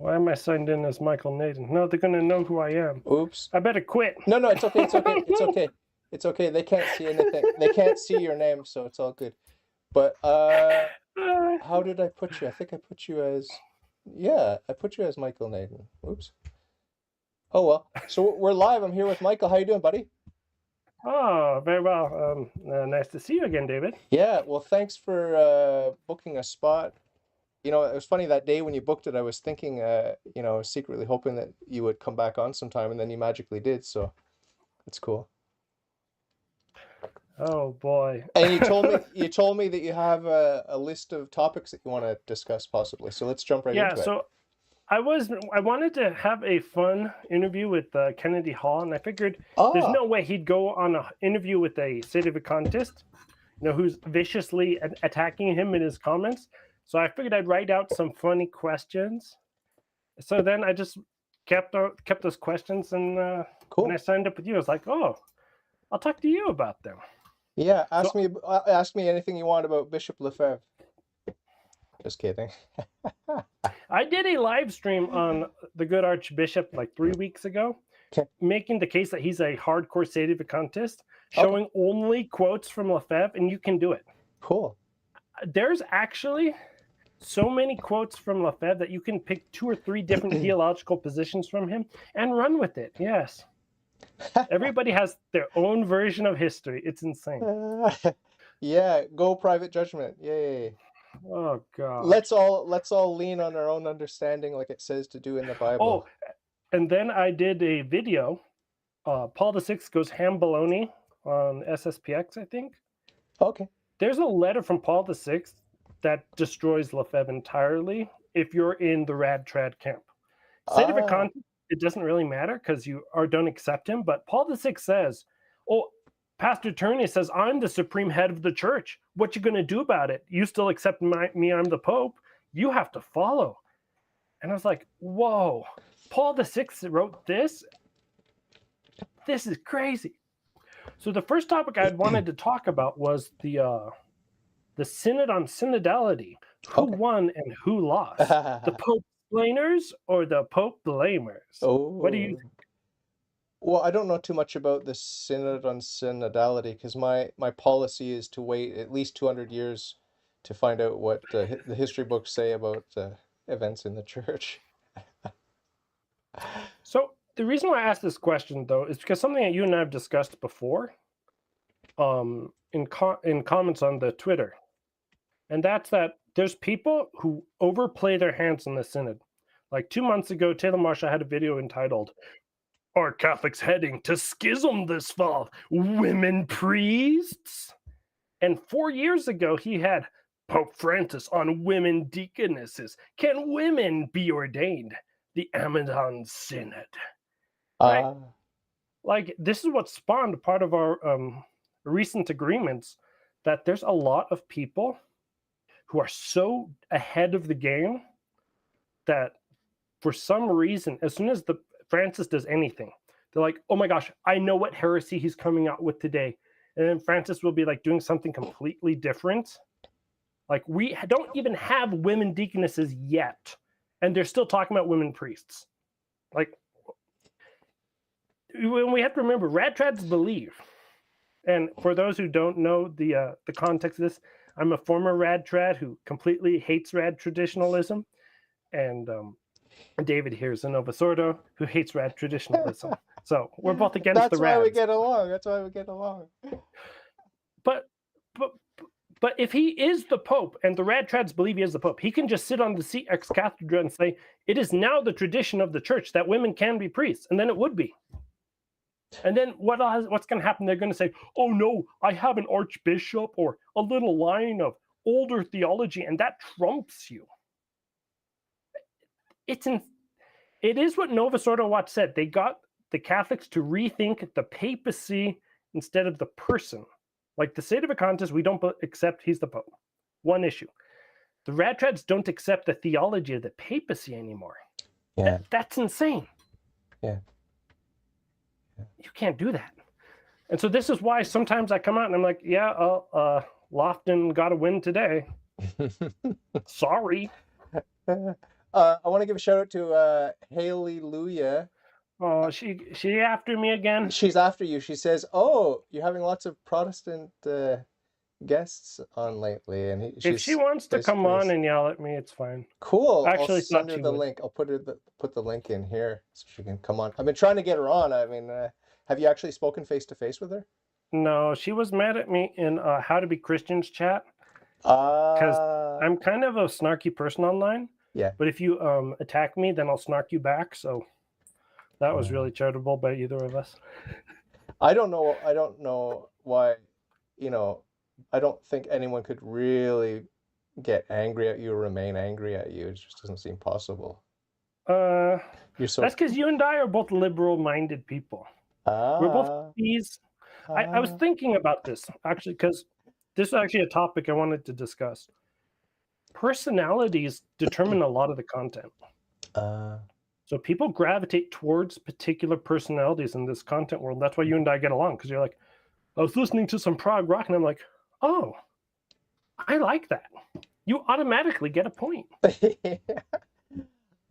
Why am I signed in as Michael Naaden? No, they're gonna know who I am. Oops. I better quit. No, it's okay. It's okay. It's okay. It's okay. They can't see anything. They can't see your name, so it's all good. But how did I put you? I think I put you as, yeah, I put you as Michael Naaden. Oops. Oh well. So we're live. I'm here with Michael. How you doing, buddy? Oh, very well. Nice to see you again, David. Yeah. Well, thanks for booking a spot. You know, it was funny that day when you booked it. I was thinking, you know, secretly hoping that you would come back on sometime, and then you magically did. So it's cool. Oh boy. And you told me that you have a list of topics that you want to discuss possibly. So let's jump right Yeah. into it. So I wanted to have a fun interview with Kennedy Hall, and I figured there's Ah, no way he'd go on an interview with a SedePicantist, who's viciously attacking him in his comments. So I figured I'd write out some funny questions. So then I just kept those questions, and cool. when I signed up with you, I was like, oh, I'll talk to you about them. Yeah, ask me anything you want about Bishop Lefebvre. Just kidding. I did a live stream on the good Archbishop like 3 weeks ago, making the case that he's a hardcore SedePicantist, showing only quotes from Lefebvre, and you can do it. Cool. There's actually so many quotes from Lefebvre that you can pick 2 or 3 different theological positions from him and run with it. Yes. Everybody has their own version of history. It's insane. Yeah, go private judgment. Yay. Oh God. Let's all lean on our own understanding like it says to do in the Bible. Oh, and then I did a video. Paul VI goes ham baloney on SSPX, I think. Okay. There's a letter from Paul VI that destroys Lefebvre entirely if you're in the rad trad camp. SedePicante, it doesn't really matter because you don't accept him, but Paul VI says, oh, Pastor Turney says, I'm the supreme head of the church. What you going to do about it? You still accept me, I'm the Pope. You have to follow. And I was like, whoa, Paul VI wrote this? This is crazy. So the first topic I wanted to talk about was the synod on synodality. Who won and who lost? The Pope explainers or the Pope blamers? Oh. What do you think? Well, I don't know too much about the synod on synodality because my policy is to wait at least 200 years to find out what the history books say about events in the church. So the reason why I asked this question, though, is because something that you and I have discussed before in comments on the Twitter. And that's that there's people who overplay their hands in the synod. Like 2 months ago, Taylor Marshall had a video entitled, Are Catholics Heading to Schism This Fall? Women Priests? And 4 years ago, he had Pope Francis on women deaconesses. Can women be ordained? The Amazon Synod. Right? Like, this is what spawned part of our recent agreements, that there's a lot of people who are so ahead of the game that for some reason, as soon as Francis does anything, they're like, oh my gosh, I know what heresy he's coming out with today. And then Francis will be like doing something completely different. Like, we don't even have women deaconesses yet, and they're still talking about women priests. Like, we have to remember, rad trads believe. And for those who don't know the context of this, I'm a former rad trad who completely hates rad traditionalism. And David here is a Novus Ordo who hates rad traditionalism. So we're both against the rads. That's why we get along. That's why we get along. But if he is the Pope and the rad trads believe he is the Pope, he can just sit on the seat ex cathedra and say, it is now the tradition of the church that women can be priests. And then it would be. And then what's going to happen? They're going to say, oh no, I have an archbishop or a little line of older theology, and that trumps you. It is what Novus Ordo Watch said. They got the Catholics to rethink the papacy instead of the person. Like the SedePicante, we don't accept he's the Pope. One issue. The rad trads don't accept the theology of the papacy anymore. Yeah. That's insane. Yeah. You can't do that. And so this is why sometimes I come out and I'm like, yeah, Lofton got a win today. Sorry. I want to give a shout out to Haley. Oh, she after me again. She's after you. She says, "Oh, you're having lots of Protestant guests on lately," and If she she's wants to come basically on and yell at me, it's fine. cool. I I'll actually send thought her she the would. link. I'll put the link in here so she can come on. I've been trying to get her on. I mean, have you actually spoken face to face with her? No, she was mad at me in How to Be Christians chat because I'm kind of a snarky person online. Yeah. But if you attack me, then I'll snark you back. So that was really charitable by either of us. I don't know why, you know, I don't think anyone could really get angry at you or remain angry at you. It just doesn't seem possible. You're so That's because you and I are both liberal-minded people. We're both these. I was thinking about this actually because this is actually a topic I wanted to discuss. Personalities determine a lot of the content. So people gravitate towards particular personalities in this content world. That's why you and I get along, because you're like, I was listening to some prog rock, and I'm like, oh, I like that. You automatically get a point.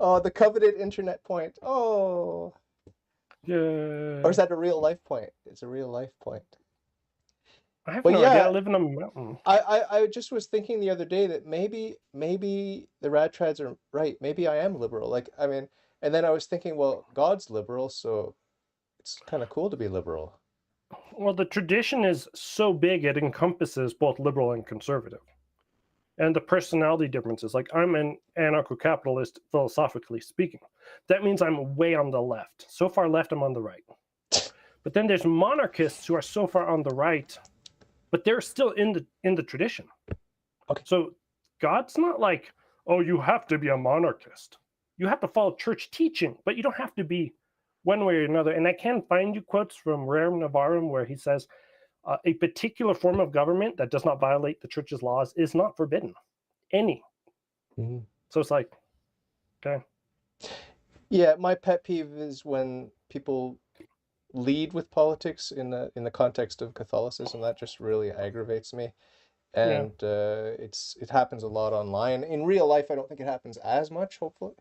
Oh, the coveted internet point. Oh. Yeah. Or is that a real life point? It's a real life point. I have no idea. I live in a mountain. I just was thinking the other day that maybe the rad trads are right. Maybe I am liberal. Like, I mean, and then I was thinking, well, God's liberal, so it's kind of cool to be liberal. Well, the tradition is so big, it encompasses both liberal and conservative. And the personality differences, like I'm an anarcho-capitalist, philosophically speaking. That means I'm way on the left. So far left, I'm on the right. But then there's monarchists who are so far on the right, but they're still in the tradition. Okay. So God's not like, oh, you have to be a monarchist. You have to follow church teaching, but you don't have to be one way or another. And I can find you quotes from Rerum Novarum where he says, a particular form of government that does not violate the church's laws is not forbidden. Any. Mm-hmm. So it's like, okay. Yeah, my pet peeve is when people lead with politics in the context of Catholicism. That just really aggravates me. And it happens a lot online. In real life, I don't think it happens as much, hopefully.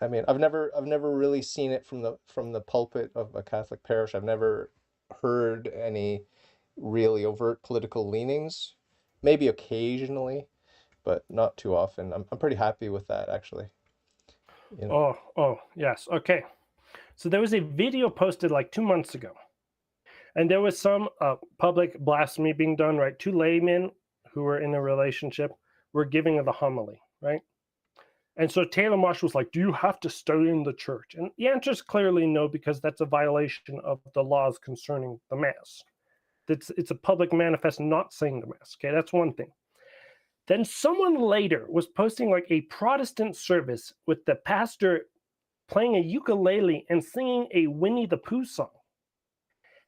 I mean, I've never really seen it from the pulpit of a Catholic parish. I've never heard any really overt political leanings. Maybe occasionally, but not too often. I'm pretty happy with that, actually. You know? Oh, yes. Okay. So there was a video posted like 2 months ago, and there was some public blasphemy being done, right? Two laymen who were in a relationship were giving the homily, right? And so Taylor Marsh was like, do you have to stay in the church? And the answer is clearly no, because that's a violation of the laws concerning the Mass. It's a public manifest not saying the Mass. Okay, that's one thing. Then someone later was posting like a Protestant service with the pastor playing a ukulele and singing a Winnie the Pooh song.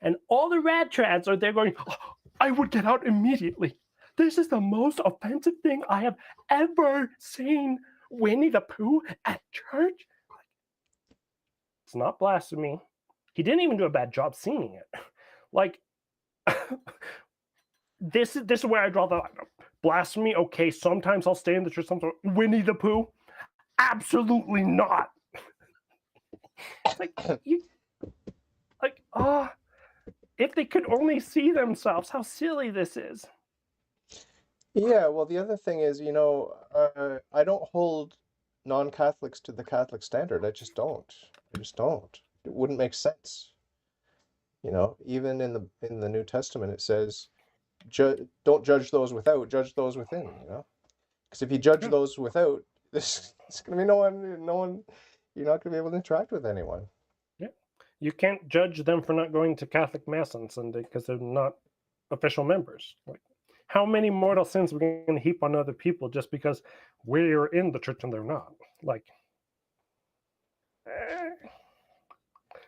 And all the rad trads are there going, oh, I would get out immediately. This is the most offensive thing I have ever seen. Winnie the Pooh at church? It's not blasphemy. He didn't even do a bad job singing it. Like, this is where I draw the line. Blasphemy, okay, sometimes I'll stay in the church. Sometimes Winnie the Pooh? Absolutely not. If they could only see themselves, how silly this is. Yeah, well, the other thing is, you know, I don't hold non-Catholics to the Catholic standard. I just don't. It wouldn't make sense. You know, even in the New Testament, it says, don't judge those without, judge those within, you know? Because if you judge those without, there's going to be no one, you're not going to be able to interact with anyone. Yeah. You can't judge them for not going to Catholic Mass on Sunday because they're not official members. Like, how many mortal sins are we going to heap on other people just because we're in the church and they're not? Like,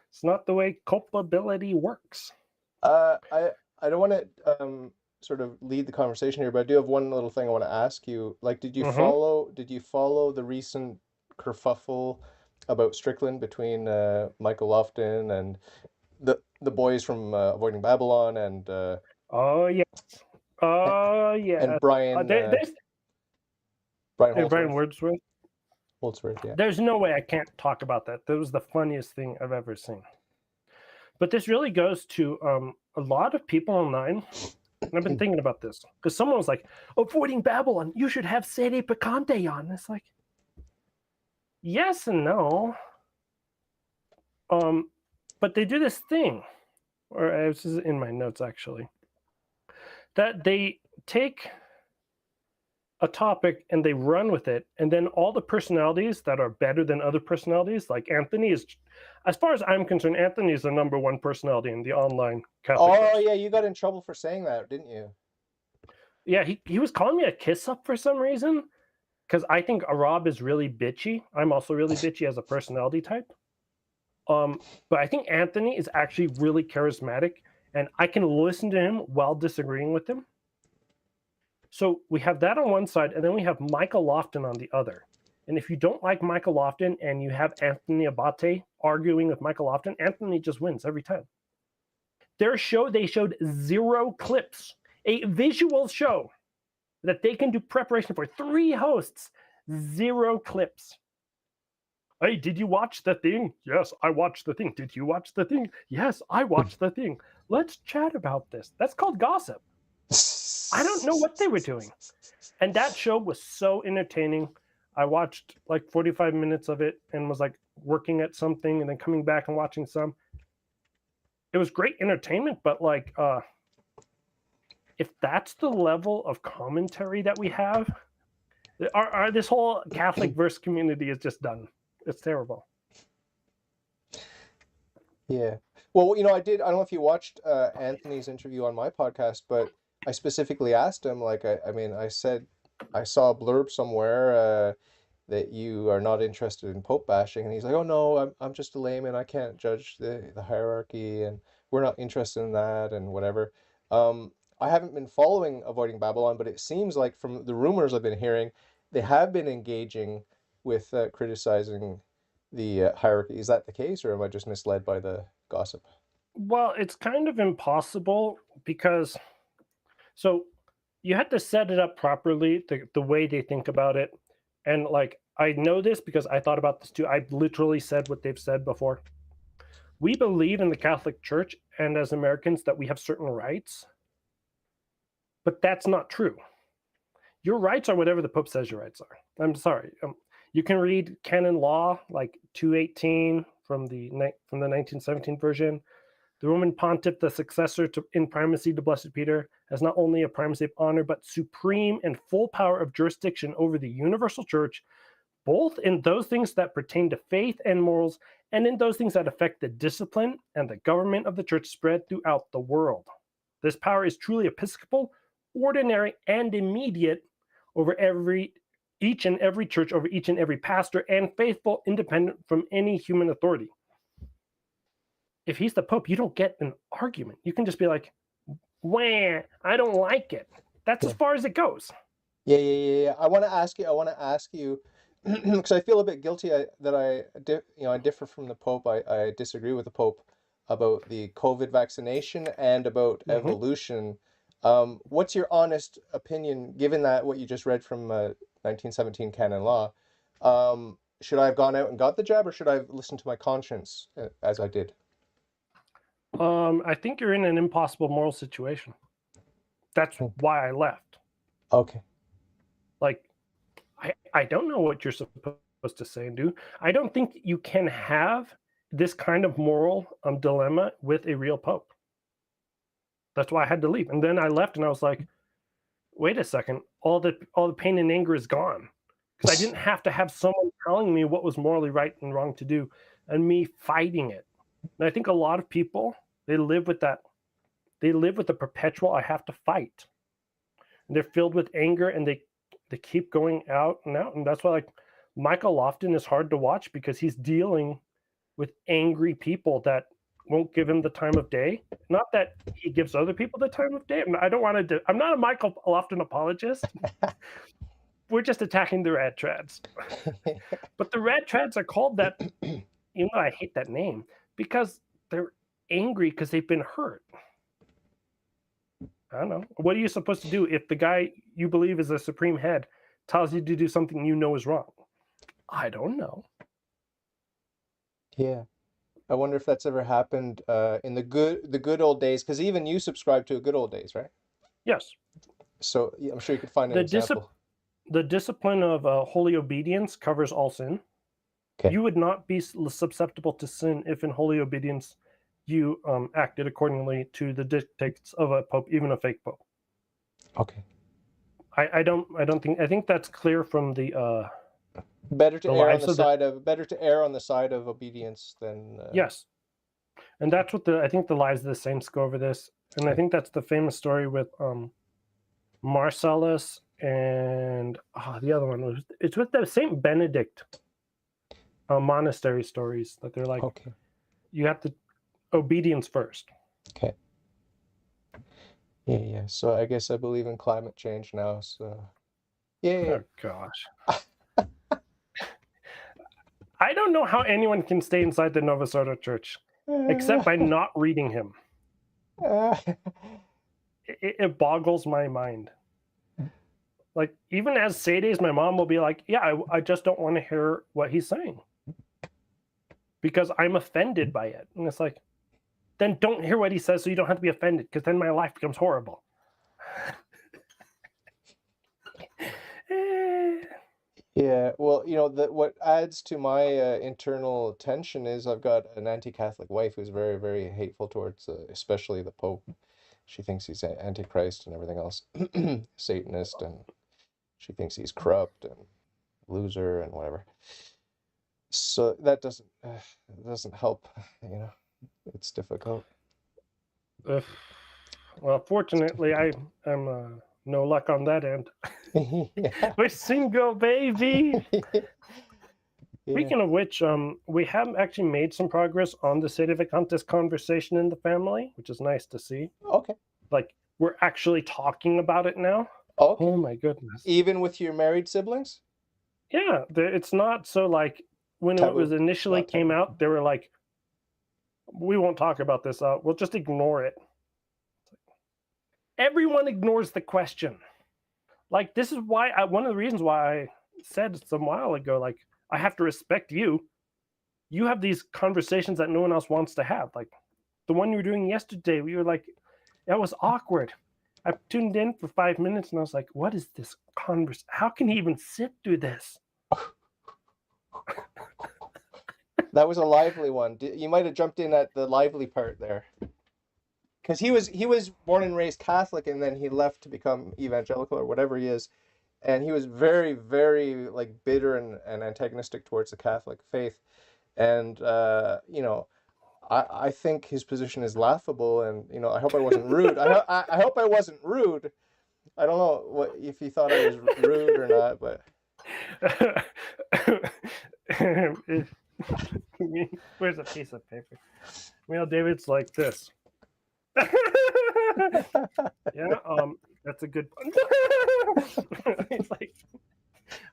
it's not the way culpability works. I don't want to sort of lead the conversation here, but I do have one little thing I want to ask you. Like, did you follow the recent kerfuffle about Strickland between Michael Lofton and the boys from Avoiding Babylon and oh yes. And Brian Wordsworth. Wordsworth. Holdsworth, yeah. There's no way I can't talk about that. That was the funniest thing I've ever seen. But this really goes to a lot of people online. And I've been thinking about this because someone was like, avoiding Babylon, you should have SedePicante on. It's like, yes and no. But they do this thing, or this is in my notes actually, that they take a topic and they run with it, and then all the personalities that are better than other personalities, like Anthony is, as far as I'm concerned, Anthony is the #1 personality in the online Catholic Oh church. yeah, you got in trouble for saying that, didn't you? Yeah, he was calling me a kiss up for some reason, because I think Rob is really bitchy. I'm also really bitchy as a personality type. But I think Anthony is actually really charismatic, and I can listen to him while disagreeing with him. So we have that on one side, and then we have Michael Lofton on the other. And if you don't like Michael Lofton and you have Anthony Abate arguing with Michael Lofton, Anthony just wins every time. Their show, they showed 0 clips, a visual show that they can do preparation for. 3 hosts, 0 clips. Hey, did you watch the thing? Yes, I watched the thing. Did you watch the thing? Yes, I watched the thing. Let's chat about this. That's called gossip. I don't know what they were doing. And that show was so entertaining. I watched like 45 minutes of it and was like working at something and then coming back and watching some. It was great entertainment, but like if that's the level of commentary that we have, this whole Catholic verse community is just done. It's terrible. Yeah. Well, you know, I don't know if you watched Anthony's interview on my podcast, but I specifically asked him, like, I mean, I said, I saw a blurb somewhere that you are not interested in Pope bashing, and he's like, oh no, I'm just a layman, I can't judge the hierarchy, and we're not interested in that, and whatever. I haven't been following Avoiding Babylon, but it seems like from the rumors I've been hearing, they have been engaging with criticizing the hierarchy. Is that the case, or am I just misled by the gossip? Well, it's kind of impossible because so you have to set it up properly, the way they think about it. And like I know this because I thought about this too. I literally said what they've said before. We believe in the Catholic Church and as Americans that we have certain rights, but that's not true. Your rights are whatever the Pope says your rights are. I'm sorry. You can read canon law like 218 from the 1917 version. The Roman Pontiff, the successor in primacy to Blessed Peter, has not only a primacy of honor, but supreme and full power of jurisdiction over the universal church, both in those things that pertain to faith and morals, and in those things that affect the discipline and the government of the church spread throughout the world. This power is truly episcopal, ordinary, and immediate over each and every church, over each and every pastor, and faithful, independent from any human authority. If he's the Pope, you don't get an argument. You can just be like, wah, I don't like it. That's as far as it goes. Yeah. I want to ask you, because I feel a bit guilty that I differ from the Pope. I disagree with the Pope about the COVID vaccination and about evolution. What's your honest opinion, given that what you just read from 1917 canon law? Should I have gone out and got the jab, or should I have listened to my conscience as I did? I think you're in an impossible moral situation. That's why I left. Okay. Like, I don't know what you're supposed to say and do. I don't think you can have this kind of moral dilemma with a real Pope. That's why I had to leave. And then I left and I was like, wait a second, all the pain and anger is gone. Because I didn't have to have someone telling me what was morally right and wrong to do and me fighting it. And I think a lot of people, they live with that. They live with the perpetual, I have to fight. And they're filled with anger and they keep going out and out. And that's why like Michael Lofton is hard to watch because he's dealing with angry people that won't give him the time of day. Not that he gives other people the time of day. I don't want to I'm not a Michael Lofton apologist. We're just attacking the red trads. But the red trads are called that, you know, I hate that name because they're angry because they've been hurt. I don't know. What are you supposed to do if the guy you believe is a supreme head tells you to do something you know is wrong? I don't know. Yeah. I wonder if that's ever happened in the good old days, because even you subscribe to a good old days, right? Yes. So I'm sure you could find an The example. the discipline of holy obedience covers all sin. Okay. You would not be susceptible to sin if in holy obedience you acted accordingly to the dictates of a pope, even a fake pope. Okay. I think that's clear from the Better to the err on lives the of the side of better to err on the side of obedience than yes, and that's what I think the lives of the saints go over this, and I Okay. think that's the famous story with Marcellus and the other one was it's with the Saint Benedict monastery stories that they're like Okay. you have to obedience first. Okay. Yeah. So I guess I believe in climate change now. So yeah. Oh gosh. I don't know how anyone can stay inside the Nova Soto Church except by not reading him. It boggles my mind. Like, even as Sedes, my mom will be like, yeah, I just don't want to hear what he's saying because I'm offended by it. And it's like, then don't hear what he says so you don't have to be offended because then my life becomes horrible. Yeah, well, what adds to my internal tension is I've got an anti-Catholic wife who's very, very hateful towards, especially the Pope. She thinks he's Antichrist and everything else, Satanist, and she thinks he's corrupt and loser and whatever. So that doesn't help, It's difficult. Well, fortunately, I'm no luck on that end. Yeah. We're single, baby. Yeah. Speaking of which, we have actually made some progress on the SedePicante conversation in the family, which is nice to see. Okay. Like, we're actually talking about it now. Okay. Oh my goodness. Even with your married siblings? Yeah, it's not so like when it was initially came out, they were like, we won't talk about this. We'll just ignore it. Everyone ignores the question. Like, this is why one of the reasons why I said some while ago, like, I have to respect you. You have these conversations that no one else wants to have. Like the one you were doing yesterday, we were like, that was awkward. I tuned in for 5 minutes and I was like, what is this conversation? How can he even sit through this? That was a lively one. You might have jumped in at the lively part there. Because he was born and raised Catholic, and then he left to become evangelical or whatever he is, and he was very, very like bitter and antagonistic towards the Catholic faith, and I think his position is laughable, and I hope I wasn't rude. I hope I wasn't rude. I don't know if he thought I was rude or not, but where's a piece of paper? Well, David's like this. Yeah, that's a good one. He's like,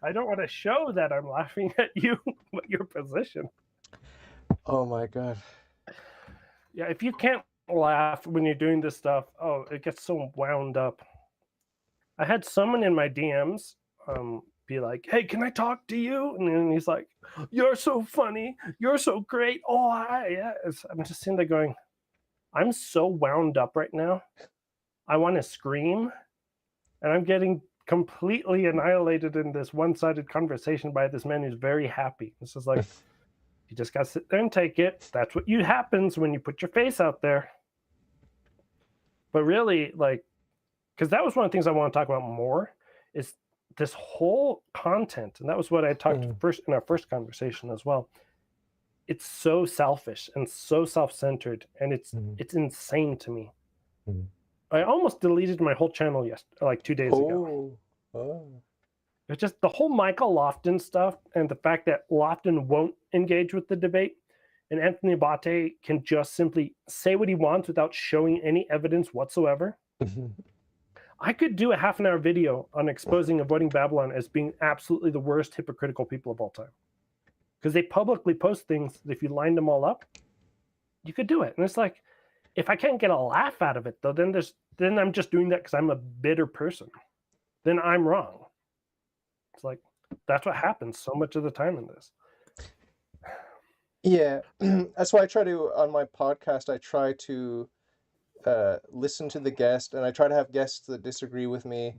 I don't want to show that I'm laughing at you, but your position. Oh my God. Yeah, if you can't laugh when you're doing this stuff, it gets so wound up. I had someone in my DMs be like, hey, can I talk to you? And then he's like, you're so funny. You're so great. Oh, hi. Yes. I'm just sitting there going, I'm so wound up right now. I want to scream. And I'm getting completely annihilated in this one-sided conversation by this man who's very happy. This is like, you just got to sit there and take it. That's what happens when you put your face out there. But really, like, because that was one of the things I want to talk about more is this whole content. And that was what I talked first in our first conversation as well. It's so selfish and so self-centered, and it's insane to me. I almost deleted my whole channel like 2 days ago. It's just the whole Michael Lofton stuff and the fact that Lofton won't engage with the debate, and Anthony Abate can just simply say what he wants without showing any evidence whatsoever. I could do a half-an-hour video on exposing Avoiding Babylon as being absolutely the worst hypocritical people of all time. Because they publicly post things that if you lined them all up, you could do it. And it's like, if I can't get a laugh out of it, though, then I'm just doing that because I'm a bitter person. Then I'm wrong. It's like, That's what happens so much of the time in this. Yeah, that's why I try to, on my podcast, I try to listen to the guest, and I try to have guests that disagree with me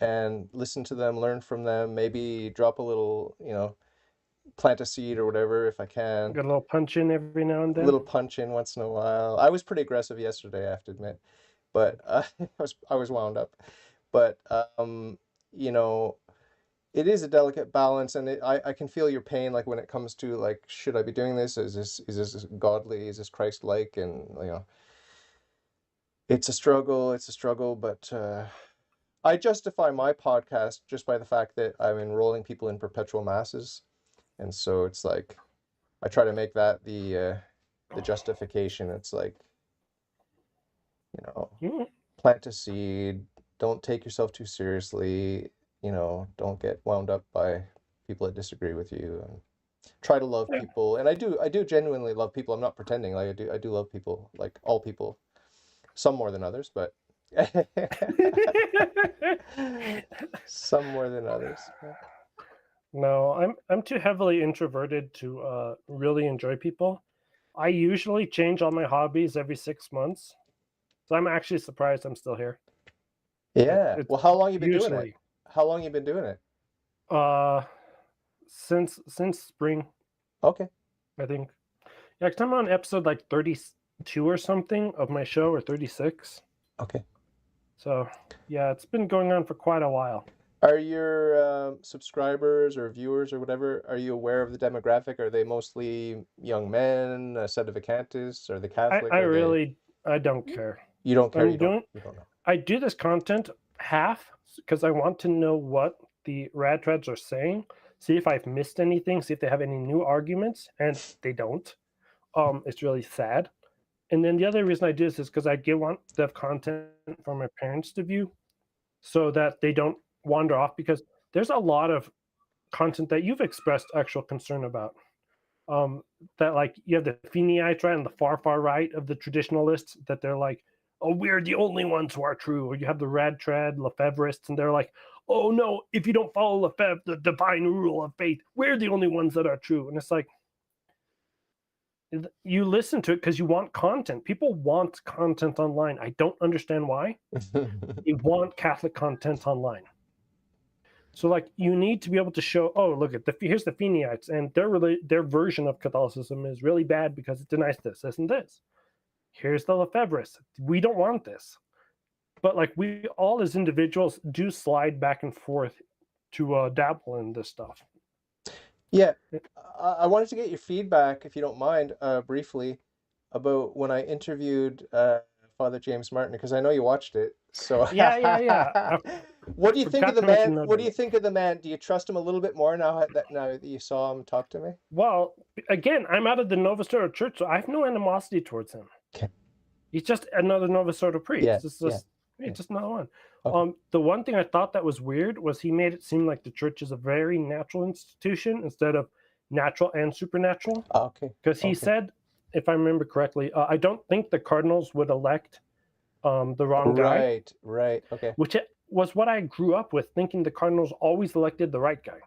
and listen to them, learn from them, maybe drop a little, plant a seed or whatever if I can. Got a little punch in every now and A then. little punch in once in a while. I was pretty aggressive yesterday, I have to admit, but I was wound up. But you know, it is a delicate balance, and I can feel your pain, like when it comes to like, should I be doing this? Is this godly? Is this Christ-like? And it's a struggle, but I justify my podcast just by the fact that I'm enrolling people in perpetual masses, and so it's like I try to make that the justification. It's like, plant a seed, don't take yourself too seriously, don't get wound up by people that disagree with you, and try to love people. And I do genuinely love people. I'm not pretending. Like I do love people, like all people, some more than others, but some more than others. No, I'm too heavily introverted to really enjoy people. I usually change all my hobbies every 6 months, so I'm actually surprised I'm still here. Yeah. Well, how long you been doing it? Usually, How long you been doing it? since spring, Okay. I think. Yeah, 'cause I'm on episode like 32 or something of my show, or 36. Okay. So yeah, it's been going on for quite a while. Are your subscribers or viewers or whatever, are you aware of the demographic? Are they mostly young men, SedePicantes? Are they Catholic? I don't care. You don't care? I'm You don't doing. know. I do this content half because I want to know what the rad trads are saying, see if I've missed anything, see if they have any new arguments, and they don't. It's really sad. And then the other reason I do this is because I want the content for my parents to view, so that they don't wander off. Because there's a lot of content that you've expressed actual concern about. That, like, you have the Feniites, right, and the far right of the traditionalists, that they're like, oh, we're the only ones who are true. Or you have the rad trad Lefebvrists, and they're like, oh no, if you don't follow Lefebvre, the divine rule of faith, we're the only ones that are true. And it's like, you listen to it because you want content. People want content online. I don't understand why. They want Catholic content online. So, like, you need to be able to show, oh, look at here's the Feniites, and their version of Catholicism is really bad because it denies this and this. Here's the Lefebvrists. We don't want this. But like, we all as individuals do slide back and forth to dabble in this stuff. Yeah, I wanted to get your feedback, if you don't mind, briefly, about when I interviewed Father James Martin, because I know you watched it. So yeah. What do you think of the man? What do you think of the man? Do you trust him a little bit more now that you saw him talk to me? Well, again, I'm out of the Novus Ordo Church, so I have no animosity towards him. Okay. He's just another Novus Ordo priest. Yeah, It's just another one. Okay. The one thing I thought that was weird was he made it seem like the church is a very natural institution instead of natural and supernatural. Okay. Because he said, if I remember correctly, I don't think the cardinals would elect the wrong guy. Right. Okay. Which was what I grew up with, thinking the cardinals always elected the right guy.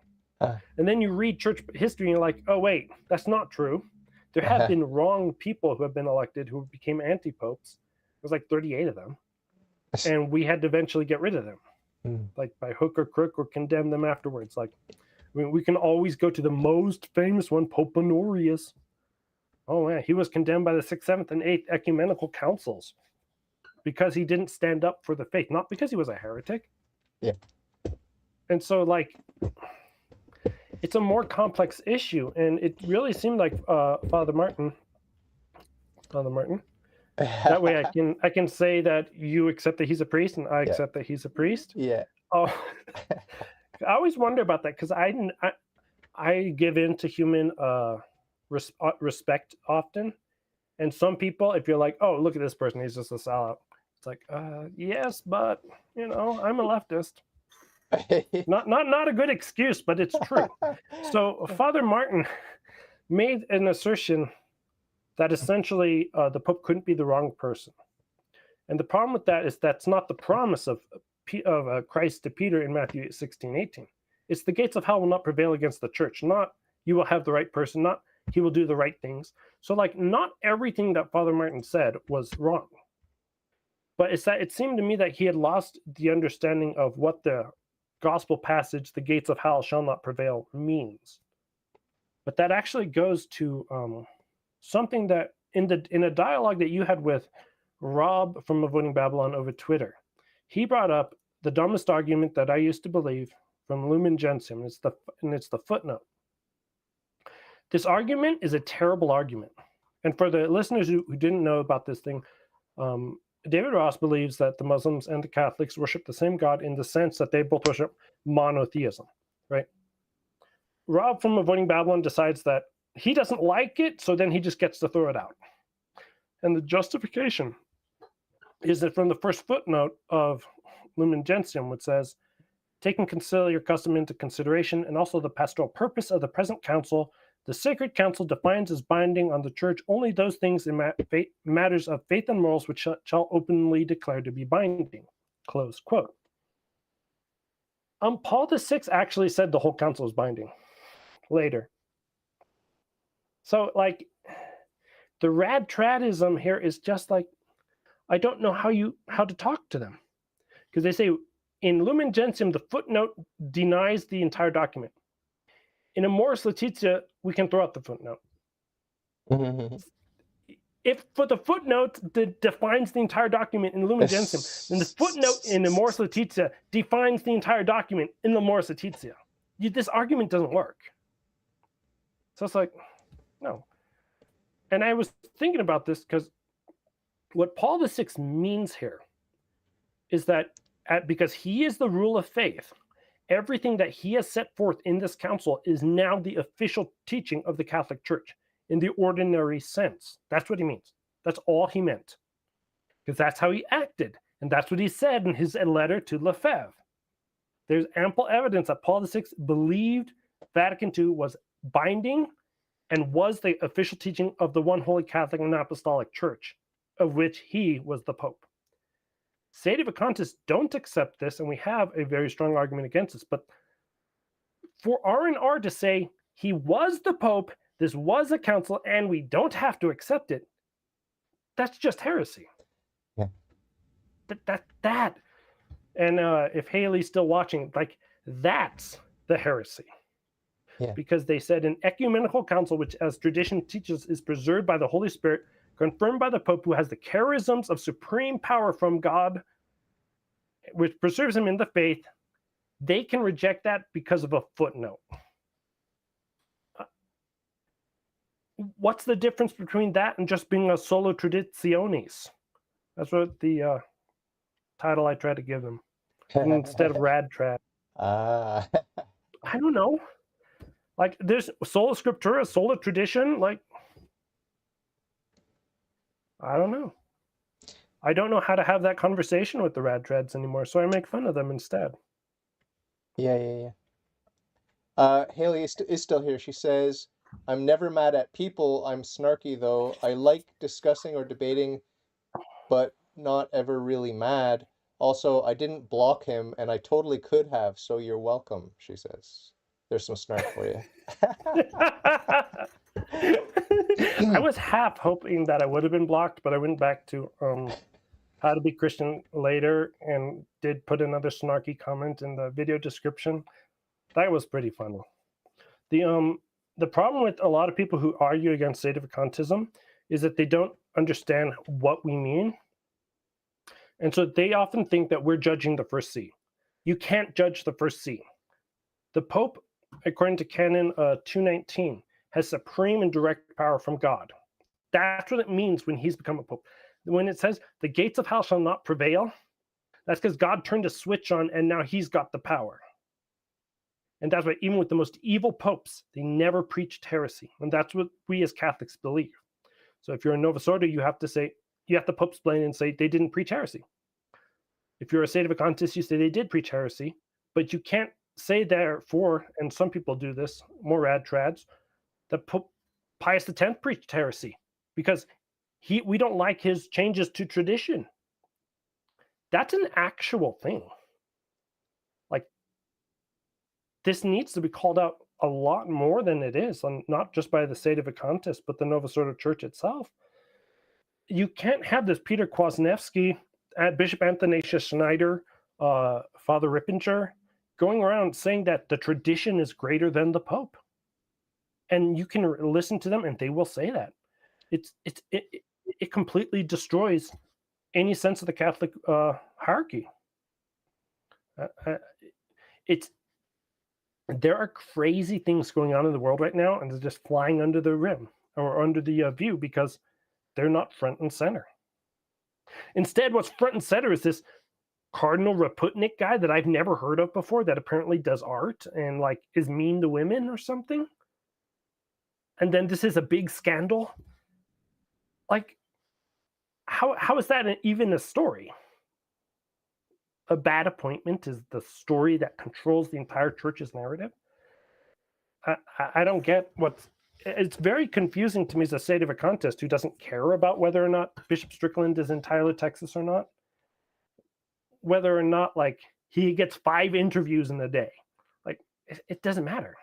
And then you read church history and you're like, oh, wait, that's not true. There have been wrong people who have been elected who became anti-popes. There's like 38 of them. And we had to eventually get rid of them, like by hook or crook, or condemn them afterwards. Like, I mean, we can always go to the most famous one, Pope Honorius. Oh, yeah, he was condemned by the 6th, 7th, and 8th ecumenical councils because he didn't stand up for the faith, not because he was a heretic. Yeah. And so, like, it's a more complex issue, and it really seemed like Father Martin. That way I can say that you accept that he's a priest and I accept that he's a priest. Yeah. Oh, I always wonder about that, because I give in to human respect often. And some people, if you're like, oh, look at this person, he's just a sellout. It's like, yes, but I'm a leftist. Not a good excuse, but it's true. So Father Martin made an assertion that essentially the Pope couldn't be the wrong person. And the problem with that is that's not the promise of Christ to Peter in Matthew 16:18. It's the gates of hell will not prevail against the church, not you will have the right person, not he will do the right things. So, like, not everything that Father Martin said was wrong. But it's that it seemed to me that he had lost the understanding of what the gospel passage, the gates of hell shall not prevail, means. But that actually goes to something that in a dialogue that you had with Rob from Avoiding Babylon over Twitter, he brought up the dumbest argument that I used to believe from Lumen Gentium. It's the footnote. This argument is a terrible argument. And for the listeners who didn't know about this thing, David Ross believes that the Muslims and the Catholics worship the same God in the sense that they both worship monotheism, right? Rob from Avoiding Babylon decides that he doesn't like it, so then he just gets to throw it out. And the justification is that from the first footnote of Lumen Gentium, which says, taking conciliar custom into consideration and also the pastoral purpose of the present council, the sacred council defines as binding on the church only those things in matters of faith and morals which shall openly declare to be binding. Close quote. Paul VI actually said the whole council is binding later. So, like, the rad tradism here is just like, I don't know how to talk to them. Because they say in Lumen Gentium, the footnote denies the entire document. In Amoris Laetitia, we can throw out the footnote. If for the footnote that defines the entire document in Lumen Gentium, then the footnote in Amoris Laetitia defines the entire document in Amoris Laetitia. This argument doesn't work. So it's like, no. And I was thinking about this because what Paul VI means here is that because he is the rule of faith, everything that he has set forth in this council is now the official teaching of the Catholic Church in the ordinary sense. That's what he means. That's all he meant. Because that's how he acted. And that's what he said in his letter to Lefebvre. There's ample evidence that Paul VI believed Vatican II was binding and was the official teaching of the one holy Catholic and Apostolic Church, of which he was the Pope. SedePicantists don't accept this, and we have a very strong argument against this. But for R&R to say he was the Pope, this was a council, and we don't have to accept it, that's just heresy. Yeah. That. And if Haley's still watching, like, that's the heresy. Yeah. Because they said an ecumenical council, which as tradition teaches is preserved by the Holy Spirit, confirmed by the Pope, who has the charisms of supreme power from God, which preserves him in the faith, they can reject that because of a footnote. What's the difference between that and just being a solo traditionis? That's what the title I tried to give them instead of rad trad. I don't know. Like, there's sola scriptura, sola tradition. Like, I don't know. I don't know how to have that conversation with the rad trads anymore, so I make fun of them instead. Yeah. Haley is still here. She says, I'm never mad at people. I'm snarky, though. I like discussing or debating, but not ever really mad. Also, I didn't block him, and I totally could have, so you're welcome, she says. There's some snark for you. I was half hoping that I would have been blocked, but I went back to How to Be Christian later and did put another snarky comment in the video description. That was pretty funny. The problem with a lot of people who argue against SedePicantism is that they don't understand what we mean. And so they often think that we're judging the first see. You can't judge the first see. The Pope, according to Canon 219, has supreme and direct power from God. That's what it means when he's become a Pope. When it says the gates of hell shall not prevail, that's because God turned a switch on and now he's got the power. And that's why even with the most evil popes, they never preached heresy. And that's what we as Catholics believe. So if you're a Novus Ordo, you have to Pope-splain and say they didn't preach heresy. If you're a SedePicantist, you say they did preach heresy, but you can't say therefore, and some people do this, more rad trads, that Pope Pius X preached heresy because we don't like his changes to tradition. That's an actual thing. Like, this needs to be called out a lot more than it is, and not just by the SedePicante, but the Nova Sordo Church itself. You can't have this Peter Kwasniewski, Bishop Athanasius Schneider, Father Rippinger going around saying that the tradition is greater than the Pope. And you can listen to them and they will say that. It completely destroys any sense of the Catholic hierarchy. There are crazy things going on in the world right now, and they're just flying under the rim or under the view because they're not front and center. Instead, what's front and center is this Cardinal Raputnik guy that I've never heard of before that apparently does art and like is mean to women or something. And then this is a big scandal. Like, how is that even a story? A bad appointment is the story that controls the entire church's narrative. I don't get it's very confusing to me as a SedePicante who doesn't care about whether or not Bishop Strickland is in Tyler, Texas or not. Whether or not like he gets 5 interviews in a day. Like it doesn't matter.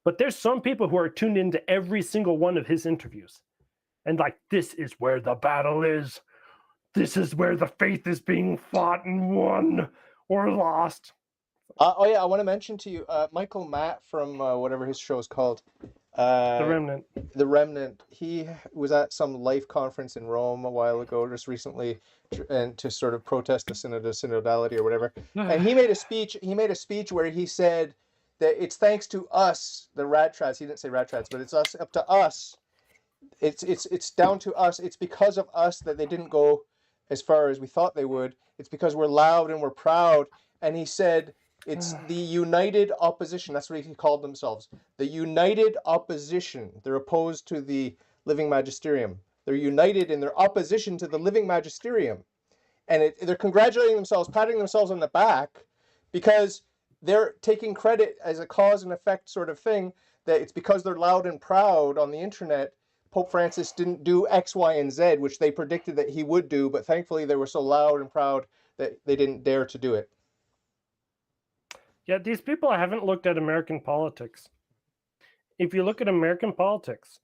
But there's some people who are tuned into every single one of his interviews. And like, this is where the battle is. This is where the faith is being fought and won or lost. Oh yeah, I want to mention to you, Michael Matt from whatever his show is called. The Remnant. The Remnant. He was at some life conference in Rome a while ago, just recently, and to sort of protest the synodality or whatever. And he made a speech. He made a speech where he said that it's thanks to us, the Radtrats. He didn't say Radtrats, but it's us, up to us. It's down to us. It's because of us that they didn't go as far as we thought they would. It's because we're loud and we're proud. And he said it's the united opposition. That's what he called themselves. The united opposition. They're opposed to the living magisterium. They're united in their opposition to the living magisterium. And they're congratulating themselves, patting themselves on the back, because they're taking credit as a cause and effect sort of thing, that it's because they're loud and proud on the internet. Pope Francis didn't do X, Y, and Z, which they predicted that he would do, but thankfully they were so loud and proud that they didn't dare to do it. Yeah, these people haven't looked at American politics. If you look at American politics,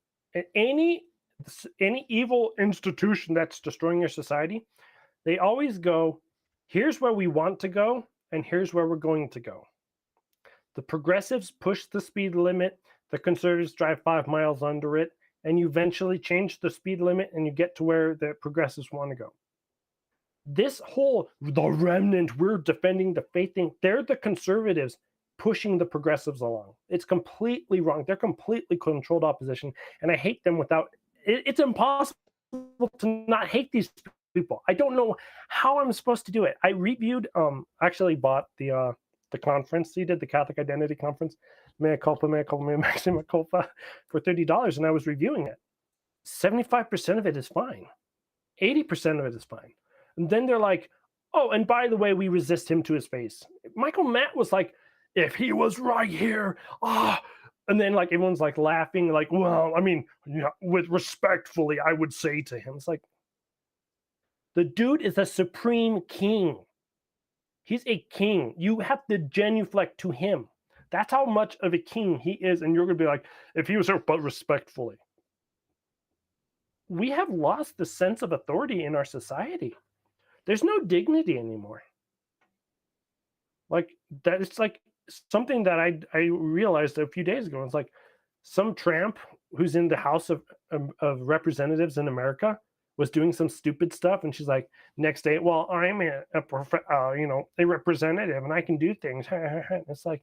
any evil institution that's destroying your society, they always go, here's where we want to go, and here's where we're going to go. The progressives push the speed limit, the conservatives drive 5 miles under it, and you eventually change the speed limit and you get to where the progressives want to go. This whole, the remnant, we're defending the faith thing, they're the conservatives pushing the progressives along. It's completely wrong. They're completely controlled opposition, and I hate them without, it's impossible to not hate these people. I don't know how I'm supposed to do it. I reviewed, actually bought the conference he did, the Catholic Identity Conference, mea culpa, maxima culpa, for $30, and I was reviewing it. 75% of it is fine. 80% of it is fine. And then they're like, oh, and by the way, we resist him to his face. Michael Matt was like, if he was right here, and then like everyone's like laughing, like, well, I mean, with respectfully, I would say to him, it's like, the dude is a supreme king. He's a king. You have to genuflect to him. That's how much of a king he is. And you're going to be like, if he was here, but respectfully. We have lost the sense of authority in our society. There's no dignity anymore. Like that, it's like something that I realized a few days ago. It's like some tramp who's in the House of Representatives in America was doing some stupid stuff, and she's like, next day, well, I'm a representative, and I can do things. It's like,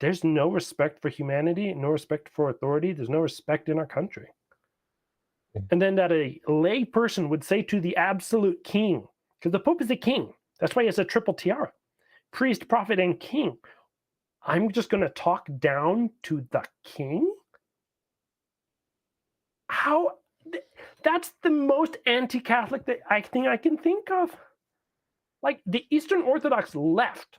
there's no respect for humanity, no respect for authority. There's no respect in our country. And then that a lay person would say to the absolute king, because the Pope is a king. That's why he has a triple tiara, priest, prophet, and king. I'm just going to talk down to the king? How? That's the most anti-Catholic that I can think of. Like, the Eastern Orthodox left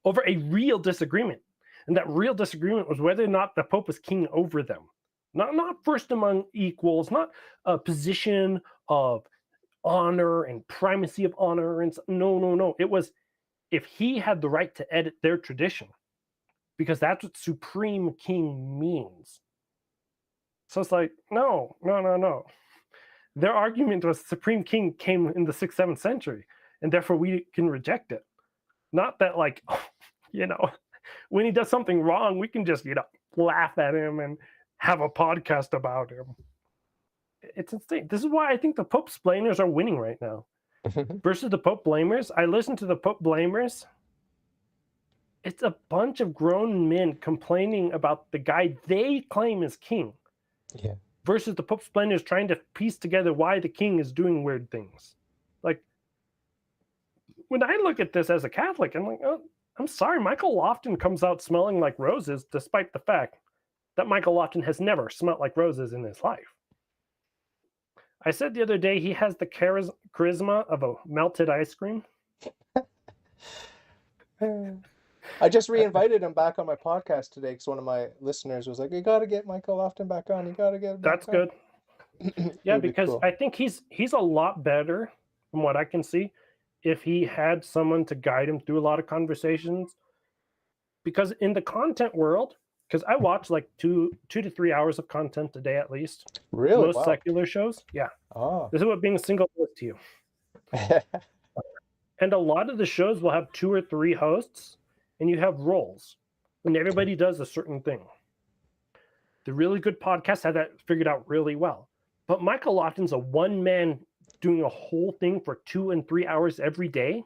over a real disagreement. And that real disagreement was whether or not the Pope was king over them. Not first among equals, not a position of honor and primacy of honor. And no. It was if he had the right to edit their tradition, because that's what supreme king means. So it's like, no. Their argument was supreme king came in the 6th, 7th century, and therefore we can reject it. Not that, like, when he does something wrong, we can just, laugh at him and have a podcast about him. It's insane. This is why I think the Pope splainers are winning right now. Versus the Pope blamers. I listen to the Pope blamers. It's a bunch of grown men complaining about the guy they claim is king. Yeah. Versus the Pope splainers trying to piece together why the king is doing weird things. Like, when I look at this as a Catholic, I'm like, oh, I'm sorry, Michael Lofton comes out smelling like roses, despite the fact that Michael Lofton has never smelled like roses in his life. I said the other day he has the charisma of a melted ice cream. I just reinvited him back on my podcast today because one of my listeners was like, "You got to get Michael Lofton back on. You got to get him back on." That's good. Yeah, because cool. I think he's a lot better from what I can see if he had someone to guide him through a lot of conversations. Because in the content world, because I watch like 2 to 3 hours of content a day at least. Really? Most secular shows. Yeah. Oh. This is what being a single is to you. And a lot of the shows will have 2 or 3 hosts, and you have roles, and everybody does a certain thing. The really good podcasts have that figured out really well. But Michael Lofton's a one-man doing a whole thing for 2 and 3 hours every day.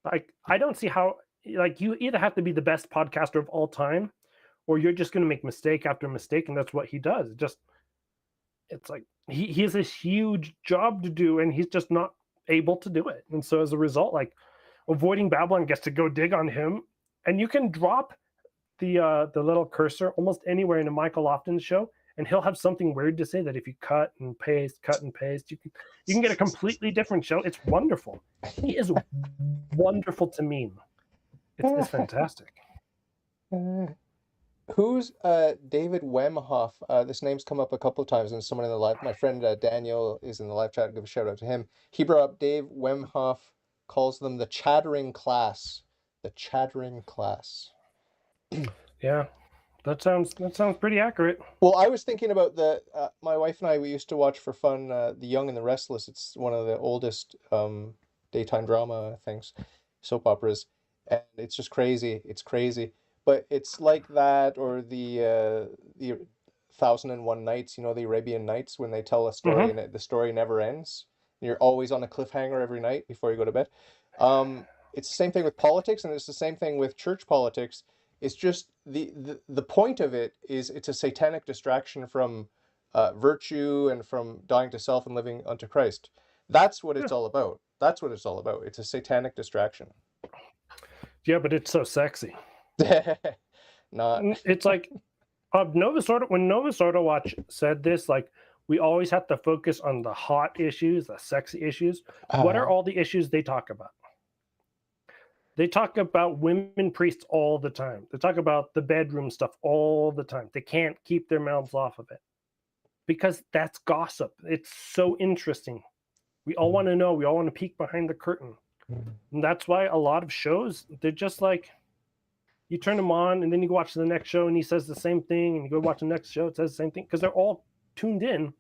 Like, I don't see how, like, you either have to be the best podcaster of all time, or you're just going to make mistake after mistake, and that's what he does. It's like he has this huge job to do, and he's just not able to do it. And so as a result, like, Avoiding Babylon gets to go dig on him, and you can drop the little cursor almost anywhere in a Michael Lofton show, and he'll have something weird to say that if you cut and paste, you can get a completely different show. It's wonderful. He is wonderful to meme. It's fantastic. Who's David Wemhoff? This name's come up a couple of times, and someone in the live, my friend Daniel is in the live chat. Give a shout out to him. He brought up Dave Wemhoff, calls them the chattering class. The chattering class. Yeah, that sounds pretty accurate. Well, I was thinking about my wife and I, we used to watch for fun The Young and the Restless. It's one of the oldest daytime drama things, soap operas, and it's just crazy. It's crazy. But it's like that, or the 1001 Nights, the Arabian Nights, when they tell a story and the story never ends. You're always on a cliffhanger every night before you go to bed. It's the same thing with politics, and it's the same thing with church politics. It's just the point of it is it's a satanic distraction from virtue and from dying to self and living unto Christ. That's what it's all about. That's what it's all about. It's a satanic distraction. Yeah, but it's so sexy. Not. It's like Nova Sordo. When Nova Sordo Watch said this, like, we always have to focus on the hot issues, the sexy issues. What are all the issues they talk about? They talk about women priests all the time. They talk about the bedroom stuff all the time. They can't keep their mouths off of it because that's gossip. It's so interesting. We all want to know. We all want to peek behind the curtain. And that's why a lot of shows, they're just like, you turn them on and then you go watch the next show and he says the same thing, and you go watch the next show, it says the same thing, because they're all tuned in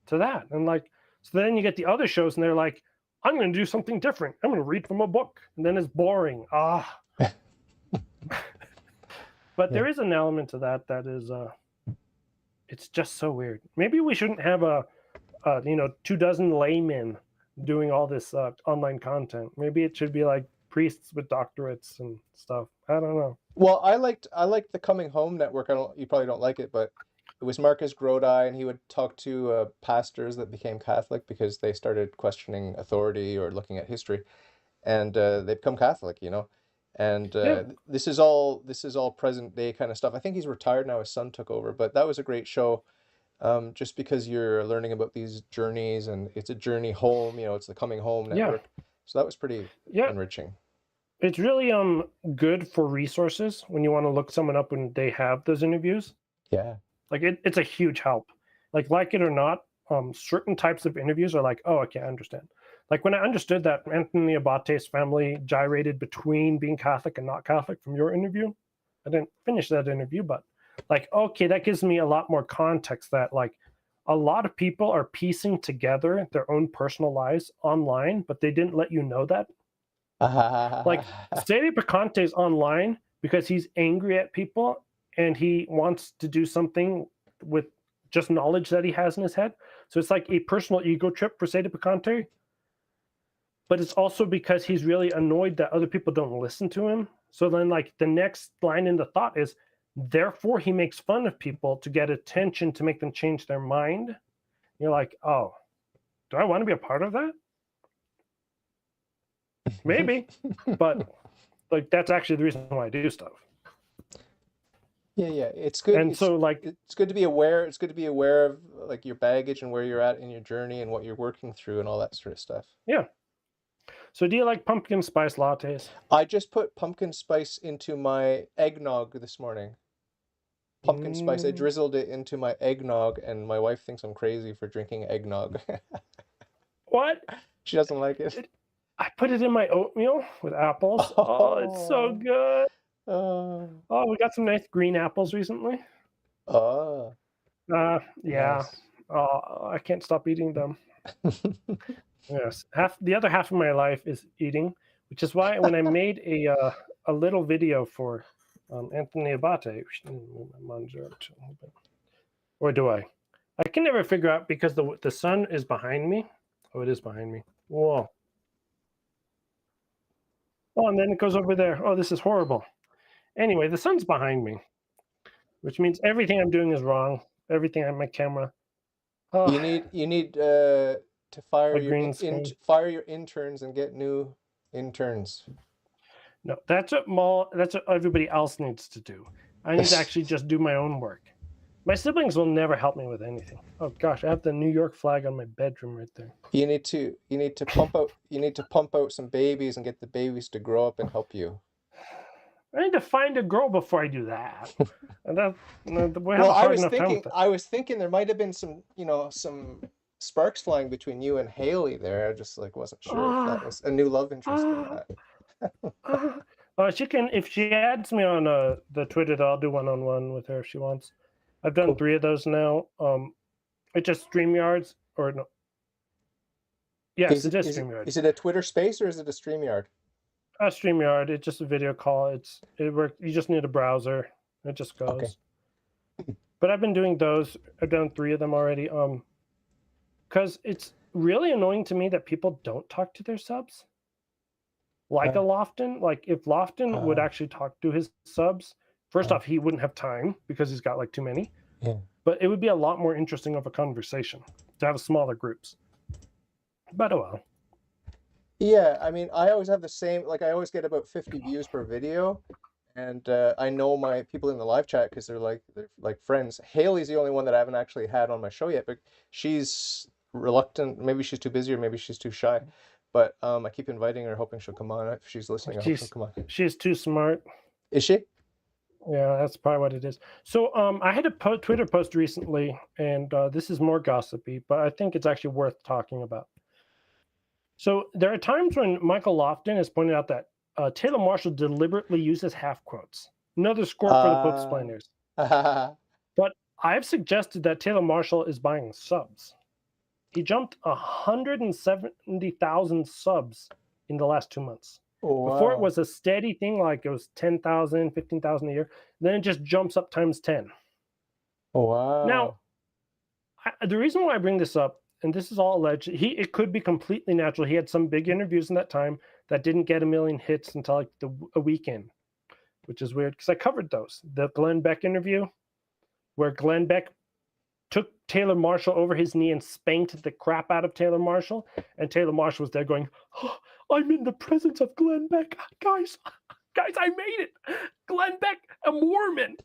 to that. And like, so then you get the other shows and they're like, I'm going to do something different. I'm going to read from a book. And then it's boring. But there is an element to that is, it's just so weird. Maybe we shouldn't have 24 laymen doing all this online content. Maybe it should be like priests with doctorates and stuff. I don't know. Well, I liked the Coming Home Network. You probably don't like it, but it was Marcus Grodi, and he would talk to pastors that became Catholic because they started questioning authority or looking at history, and they become Catholic, And this is all present day kind of stuff. I think he's retired now. His son took over, but that was a great show. Just because you're learning about these journeys, and it's a journey home. It's the Coming Home Network. Yeah. So that was pretty enriching. It's really good for resources when you want to look someone up when they have those interviews. Yeah. Like it's a huge help. Like it or not, certain types of interviews are like, oh, okay, I understand. Like when I understood that Anthony Abate's family gyrated between being Catholic and not Catholic from your interview, I didn't finish that interview, but like, okay, that gives me a lot more context that like a lot of people are piecing together their own personal lives online, but they didn't let you know that. Like SedePicante is online because he's angry at people and he wants to do something with just knowledge that he has in his head. So it's like a personal ego trip for SedePicante, but it's also because he's really annoyed that other people don't listen to him. So then like the next line in the thought is, therefore he makes fun of people to get attention to make them change their mind. You're like, oh, do I want to be a part of that? Maybe, but like that's actually the reason why I do stuff. Yeah, it's good. And so like it's good to be aware. It's good to be aware of like your baggage and where you're at in your journey and what you're working through and all that sort of stuff. Yeah. So do you like pumpkin spice lattes? I just put pumpkin spice into my eggnog this morning. Pumpkin spice. I drizzled it into my eggnog, and my wife thinks I'm crazy for drinking eggnog. What? She doesn't like it. I put it in my oatmeal with apples. Oh, it's so good. Oh, we got some nice green apples recently. oh, Yeah. nice. I can't stop eating them. Yes. The other half of my life is eating, which is why when I made a little video for Anthony Abate, move my monitor up to a little bit. Or do I? I can never figure out because the sun is behind me. Oh, it is behind me. Whoa. Oh, and then it goes over there. Oh, this is horrible. Anyway, the sun's behind me, which means everything I'm doing is wrong. Everything on my camera. Oh, You need to fire a your green screen. fire your interns and get new interns. No, that's what everybody else needs to do. I need to actually just do my own work. My siblings will never help me with anything. Oh gosh, I have the New York flag on my bedroom right there. You need to pump out some babies and get the babies to grow up and help you. I need to find a girl before I do that. And Well, I was thinking there might have been some, some sparks flying between you and Haley there. I just like wasn't sure if that was a new love interest or not. She can, if she adds me on the Twitter, I'll do one-on-one with her if she wants. I've done 3 of those now. It's just StreamYards or no. Yes, it is StreamYard. Is it a Twitter space or is it a StreamYard? StreamYard. It's just a video call. It works. You just need a browser. It just goes. Okay. But I've been doing those. I've done 3 of them already. Because it's really annoying to me that people don't talk to their subs. Like a Lofton. Like if Lofton would actually talk to his subs, first off, he wouldn't have time because he's got like too many. Yeah. But it would be a lot more interesting of a conversation to have smaller groups. But oh well. Yeah, I mean, I always have the same, like I always get about 50 views per video, and I know my people in the live chat because they're like friends. Haley's the only one that I haven't actually had on my show yet, but she's reluctant. Maybe she's too busy or maybe she's too shy. But I keep inviting her, hoping she'll come on. If she's listening, I hope she'll come on. She's too smart. Is she? Yeah, that's probably what it is. So I had a Twitter post recently, and this is more gossipy, but I think it's actually worth talking about. So there are times when Michael Lofton has pointed out that Taylor Marshall deliberately uses half quotes. Another score for the quote explainers. But I've suggested that Taylor Marshall is buying subs. He jumped 170,000 subs in the last 2 months. Oh, wow. Before it was a steady thing, like it was 10,000, 15,000 a year. Then it just jumps up times 10. Oh, wow. Now, the reason why I bring this up, and this is all alleged, it could be completely natural. He had some big interviews in that time that didn't get a million hits until like a weekend, which is weird because I covered those. The Glenn Beck interview, where Glenn Beck took Taylor Marshall over his knee and spanked the crap out of Taylor Marshall, and Taylor Marshall was there going, oh, I'm in the presence of Glenn Beck. Guys, I made it. Glenn Beck, a Mormon.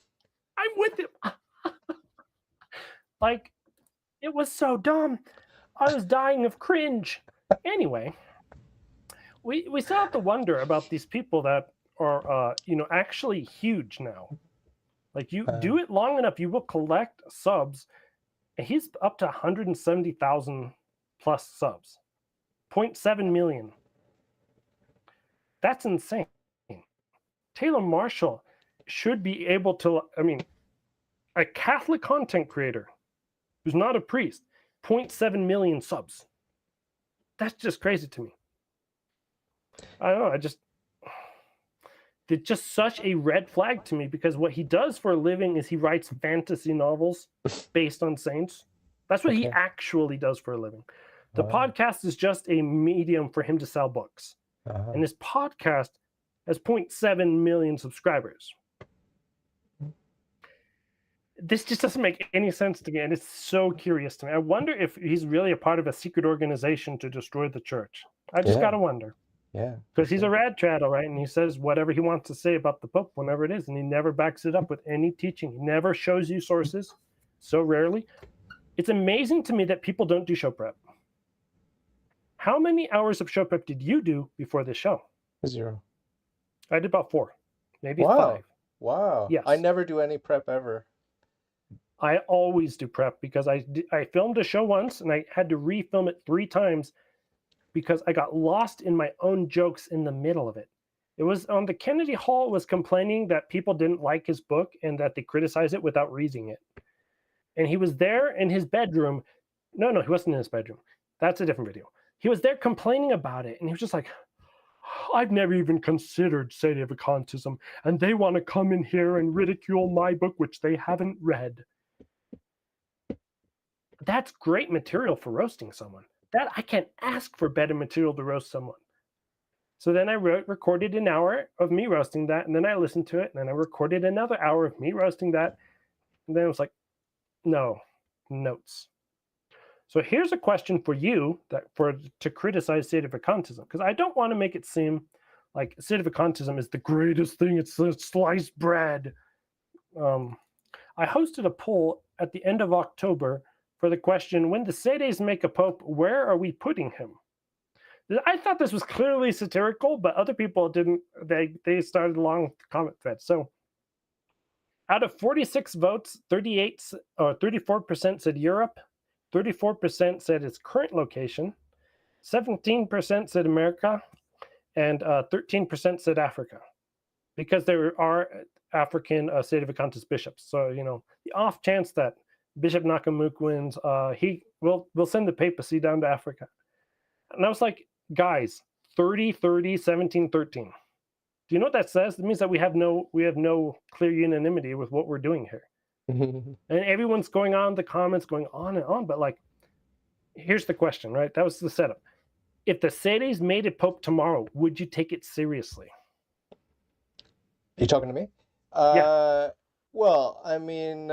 I'm with him. Like, it was so dumb. I was dying of cringe. Anyway, we still have to wonder about these people that are, actually huge now. Like, you do it long enough, you will collect subs. And he's up to 170,000 plus subs. 0.7 million. That's insane. Taylor Marshall should be able to, I mean, a Catholic content creator who's not a priest, 0.7 million subs. That's just crazy to me. I don't know. It's just such a red flag to me, because what he does for a living is he writes fantasy novels based on saints. That's what he actually does for a living. The podcast is just a medium for him to sell books. And his podcast has 0.7 million subscribers. This just doesn't make any sense to me, and it's so curious to me. I wonder if he's really a part of a secret organization to destroy the church. I just gotta wonder. Yeah. Because he's a rad traddle, right? And he says whatever he wants to say about the Pope whenever it is, and he never backs it up with any teaching. He never shows you sources, so rarely. It's amazing to me that people don't do show prep. How many hours of show prep did you do before this show? 0. I did about 4, maybe 5. Wow. Yes. I never do any prep ever. I always do prep, because I filmed a show once and I had to refilm it 3 times because I got lost in my own jokes in the middle of it. It was on the Kennedy Hall was complaining that people didn't like his book and that they criticized it without reading it. And he was there in his bedroom. No, he wasn't in his bedroom. That's a different video. He was there complaining about it, and he was just like, I've never even considered SedePicantism, and they want to come in here and ridicule my book, which they haven't read. That's great material for roasting someone. That I can't ask for better material to roast someone. So then I recorded an hour of me roasting that, and then I listened to it, and then I recorded another hour of me roasting that, and then it was like, no, notes. So here's a question for you to criticize SedePicantism, because I don't want to make it seem like SedePicantism is the greatest thing. It's sliced bread. I hosted a poll at the end of October for the question, when the Sedes make a pope, where are we putting him? I thought this was clearly satirical, but other people didn't. They started along the comment thread. So out of 46 votes, 34% said Europe, 34% said its current location, 17% said America, and 13% said Africa, because there are African SedePicante bishops. So, you know, the off chance that Bishop Nakamuk wins, he will send the papacy down to Africa. And I was like, guys, 30-30, 17-13. Do you know what that says? It means that we have no clear unanimity with what we're doing here. And everyone's going on the comments, going on and on. But like, here's the question, right? That was the setup. If the Sedes made a pope tomorrow, would you take it seriously? Are you talking to me? Yeah. Well, I mean,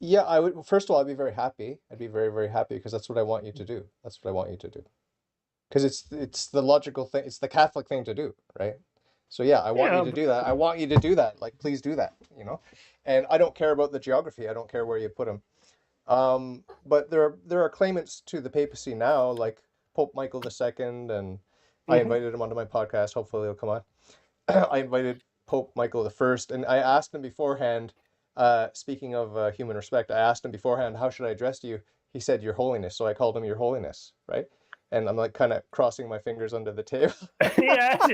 yeah, I would. First of all, I'd be very happy. I'd be very, very happy, because that's what I want you to do. That's what I want you to do. Because it's the logical thing. It's the Catholic thing to do, right? So yeah, I want you to do that. I want you to do that. Like, please do that, you know? And I don't care about the geography. I don't care where you put them. But there are claimants to the papacy now, like Pope Michael II, and I invited him onto my podcast. Hopefully he'll come on. I invited Pope Michael I, and I asked him beforehand, speaking of human respect, I asked him beforehand, how should I address you? He said, Your Holiness. So I called him Your Holiness, right? And I'm like kind of crossing my fingers under the table. Yes.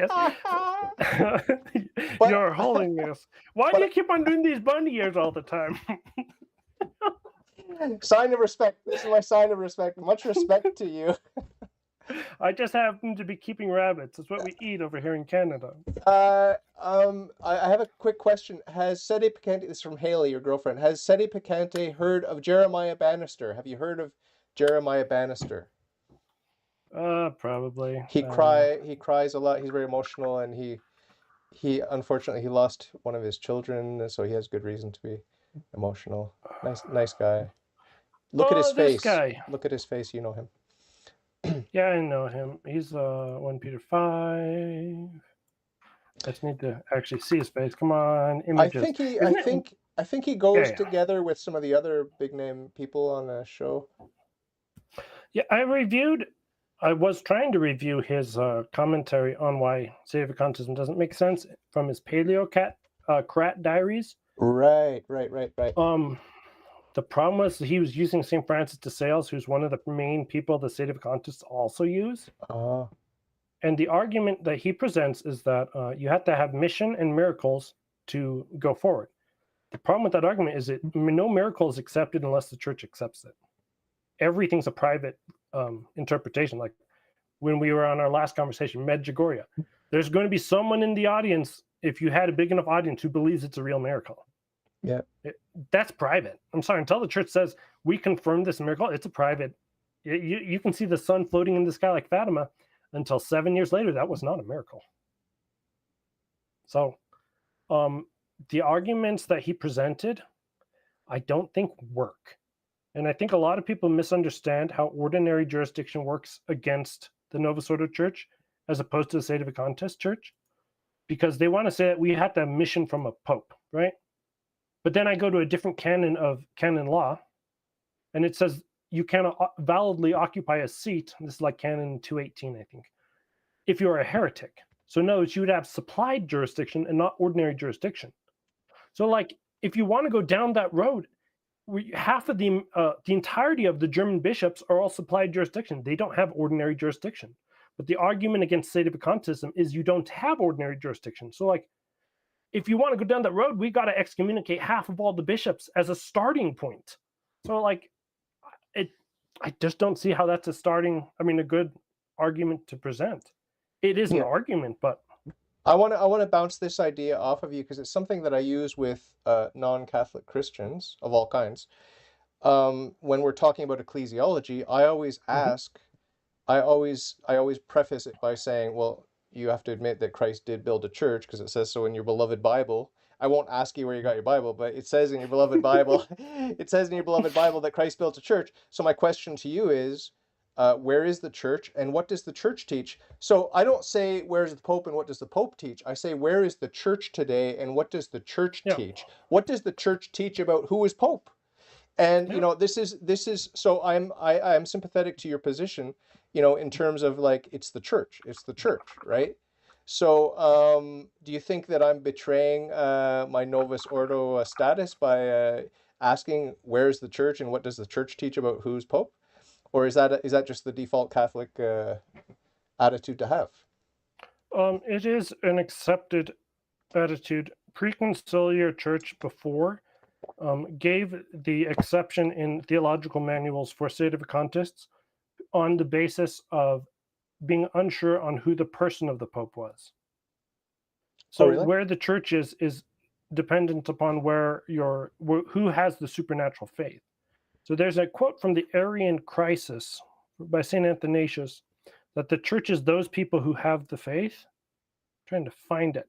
Your Holiness. Why do you keep on doing these bunny ears all the time? Sign of respect. This is my sign of respect. Much respect to you. I just happen to be keeping rabbits. It's what we eat over here in Canada. I have a quick question. Has SedePicante, this is from Haley, your girlfriend, has SedePicante heard of Jeremiah Bannister? Have you heard of Jeremiah Bannister? Probably. He cries a lot. He's very emotional, and he unfortunately he lost one of his children, so he has good reason to be emotional. Nice guy. Look at his face. Guy. Look at his face. You know him. Yeah, I know him. He's 1 Peter 5. I just need to actually see his face. Come on, images. I think he goes together with some of the other big name people on the show. Yeah, I was trying to review his commentary on why SedePicantism doesn't make sense from his Paleo Crat Diaries. Right. The problem was he was using St. Francis de Sales, who's one of the main people the SedePicantists also use. And the argument that he presents is that you have to have mission and miracles to go forward. The problem with that argument is that no miracle is accepted unless the church accepts it. Everything's a private interpretation. Like when we were on our last conversation, Medjugorje, there's going to be someone in the audience, if you had a big enough audience, who believes it's a real miracle. Yeah. That's private. I'm sorry, until the church says we confirm this miracle, it's a private. You can see the sun floating in the sky like Fatima until 7 years later. That was not a miracle. So the arguments that he presented, I don't think work. And I think a lot of people misunderstand how ordinary jurisdiction works against the Novus Ordo Church as opposed to the SedePicantist Church, because they want to say that we have to have mission from a pope, right? But then I go to a different canon of canon law, and it says you cannot validly occupy a seat. This is like canon 218, I think, if you're a heretic. So no, you would have supplied jurisdiction and not ordinary jurisdiction. So like, if you want to go down that road, half of the entirety of the German bishops are all supplied jurisdiction. They don't have ordinary jurisdiction. But the argument against SedePicantism is you don't have ordinary jurisdiction. So like, if you want to go down that road, we got to excommunicate half of all the bishops as a starting point. So like, I just don't see how that's a good argument to present. It is an argument, but I want to bounce this idea off of you because it's something that I use with non-Catholic Christians of all kinds. When we're talking about ecclesiology, I always ask, I always preface it by saying, well, you have to admit that Christ did build a church because it says so in your beloved Bible. I won't ask you where you got your Bible, but it says in your beloved Bible, that Christ built a church. So my question to you is, where is the church and what does the church teach? So I don't say where's the Pope and what does the Pope teach? I say where is the church today and what does the church teach? What does the church teach about who is Pope? And you know, this is so I'm sympathetic to your position, you know, in terms of like it's the church, right? So do you think that I'm betraying my Novus Ordo status by asking where's the church and what does the church teach about who's Pope? Or is that just the default Catholic attitude to have? It is an accepted attitude. Preconciliar church before gave the exception in theological manuals for SedePicantists on the basis of being unsure on who the person of the Pope was. So really? Where the church is dependent upon who has the supernatural faith. So there's a quote from the Arian Crisis by St. Athanasius that the church is those people who have the faith. I'm trying to find it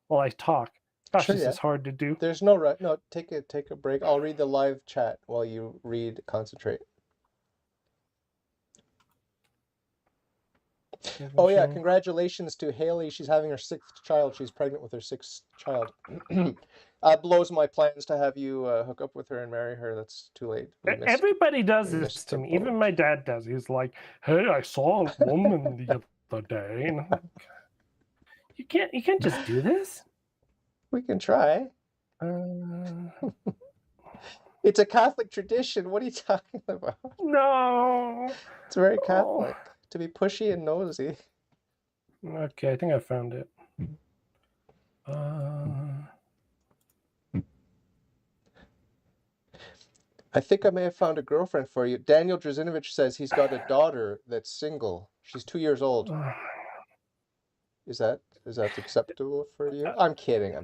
while I talk. Gosh, this is hard to do. There's no take a break. I'll read the live chat while you concentrate. Oh yeah, congratulations to Haley. She's having her 6th child. She's pregnant with her 6th child. Blows my plans to have you hook up with her and marry her. That's too late. Everybody does this to me. Even my dad does. He's like, "Hey, I saw a woman the other day," and I'm like, "You can't just do this." We can try. It's a Catholic tradition. What are you talking about? No. It's very Catholic to be pushy and nosy. Okay, I think I found it. I think I may have found a girlfriend for you. Daniel Drazinovich says he's got a daughter that's single. She's 2 years old. Is that acceptable for you? I'm kidding.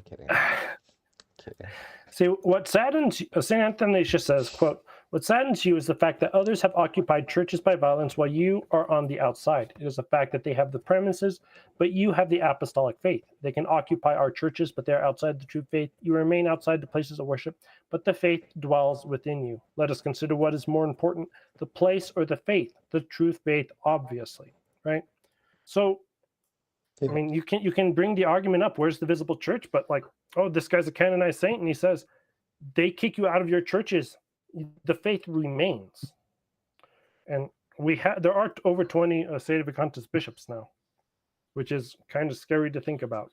See, what saddens St. Athanasius says, quote, "What saddens you is the fact that others have occupied churches by violence while you are on the outside. It is a fact that they have the premises, but you have the apostolic faith. They can occupy our churches, but they are outside the true faith. You remain outside the places of worship, but the faith dwells within you. Let us consider what is more important, the place or the faith, the true faith, obviously," right? So, I mean, you can bring the argument up, where's the visible church? But like, oh, this guy's a canonized saint, and he says, they kick you out of your churches, the faith remains. And there are over 20 SedePicantist bishops now, which is kind of scary to think about.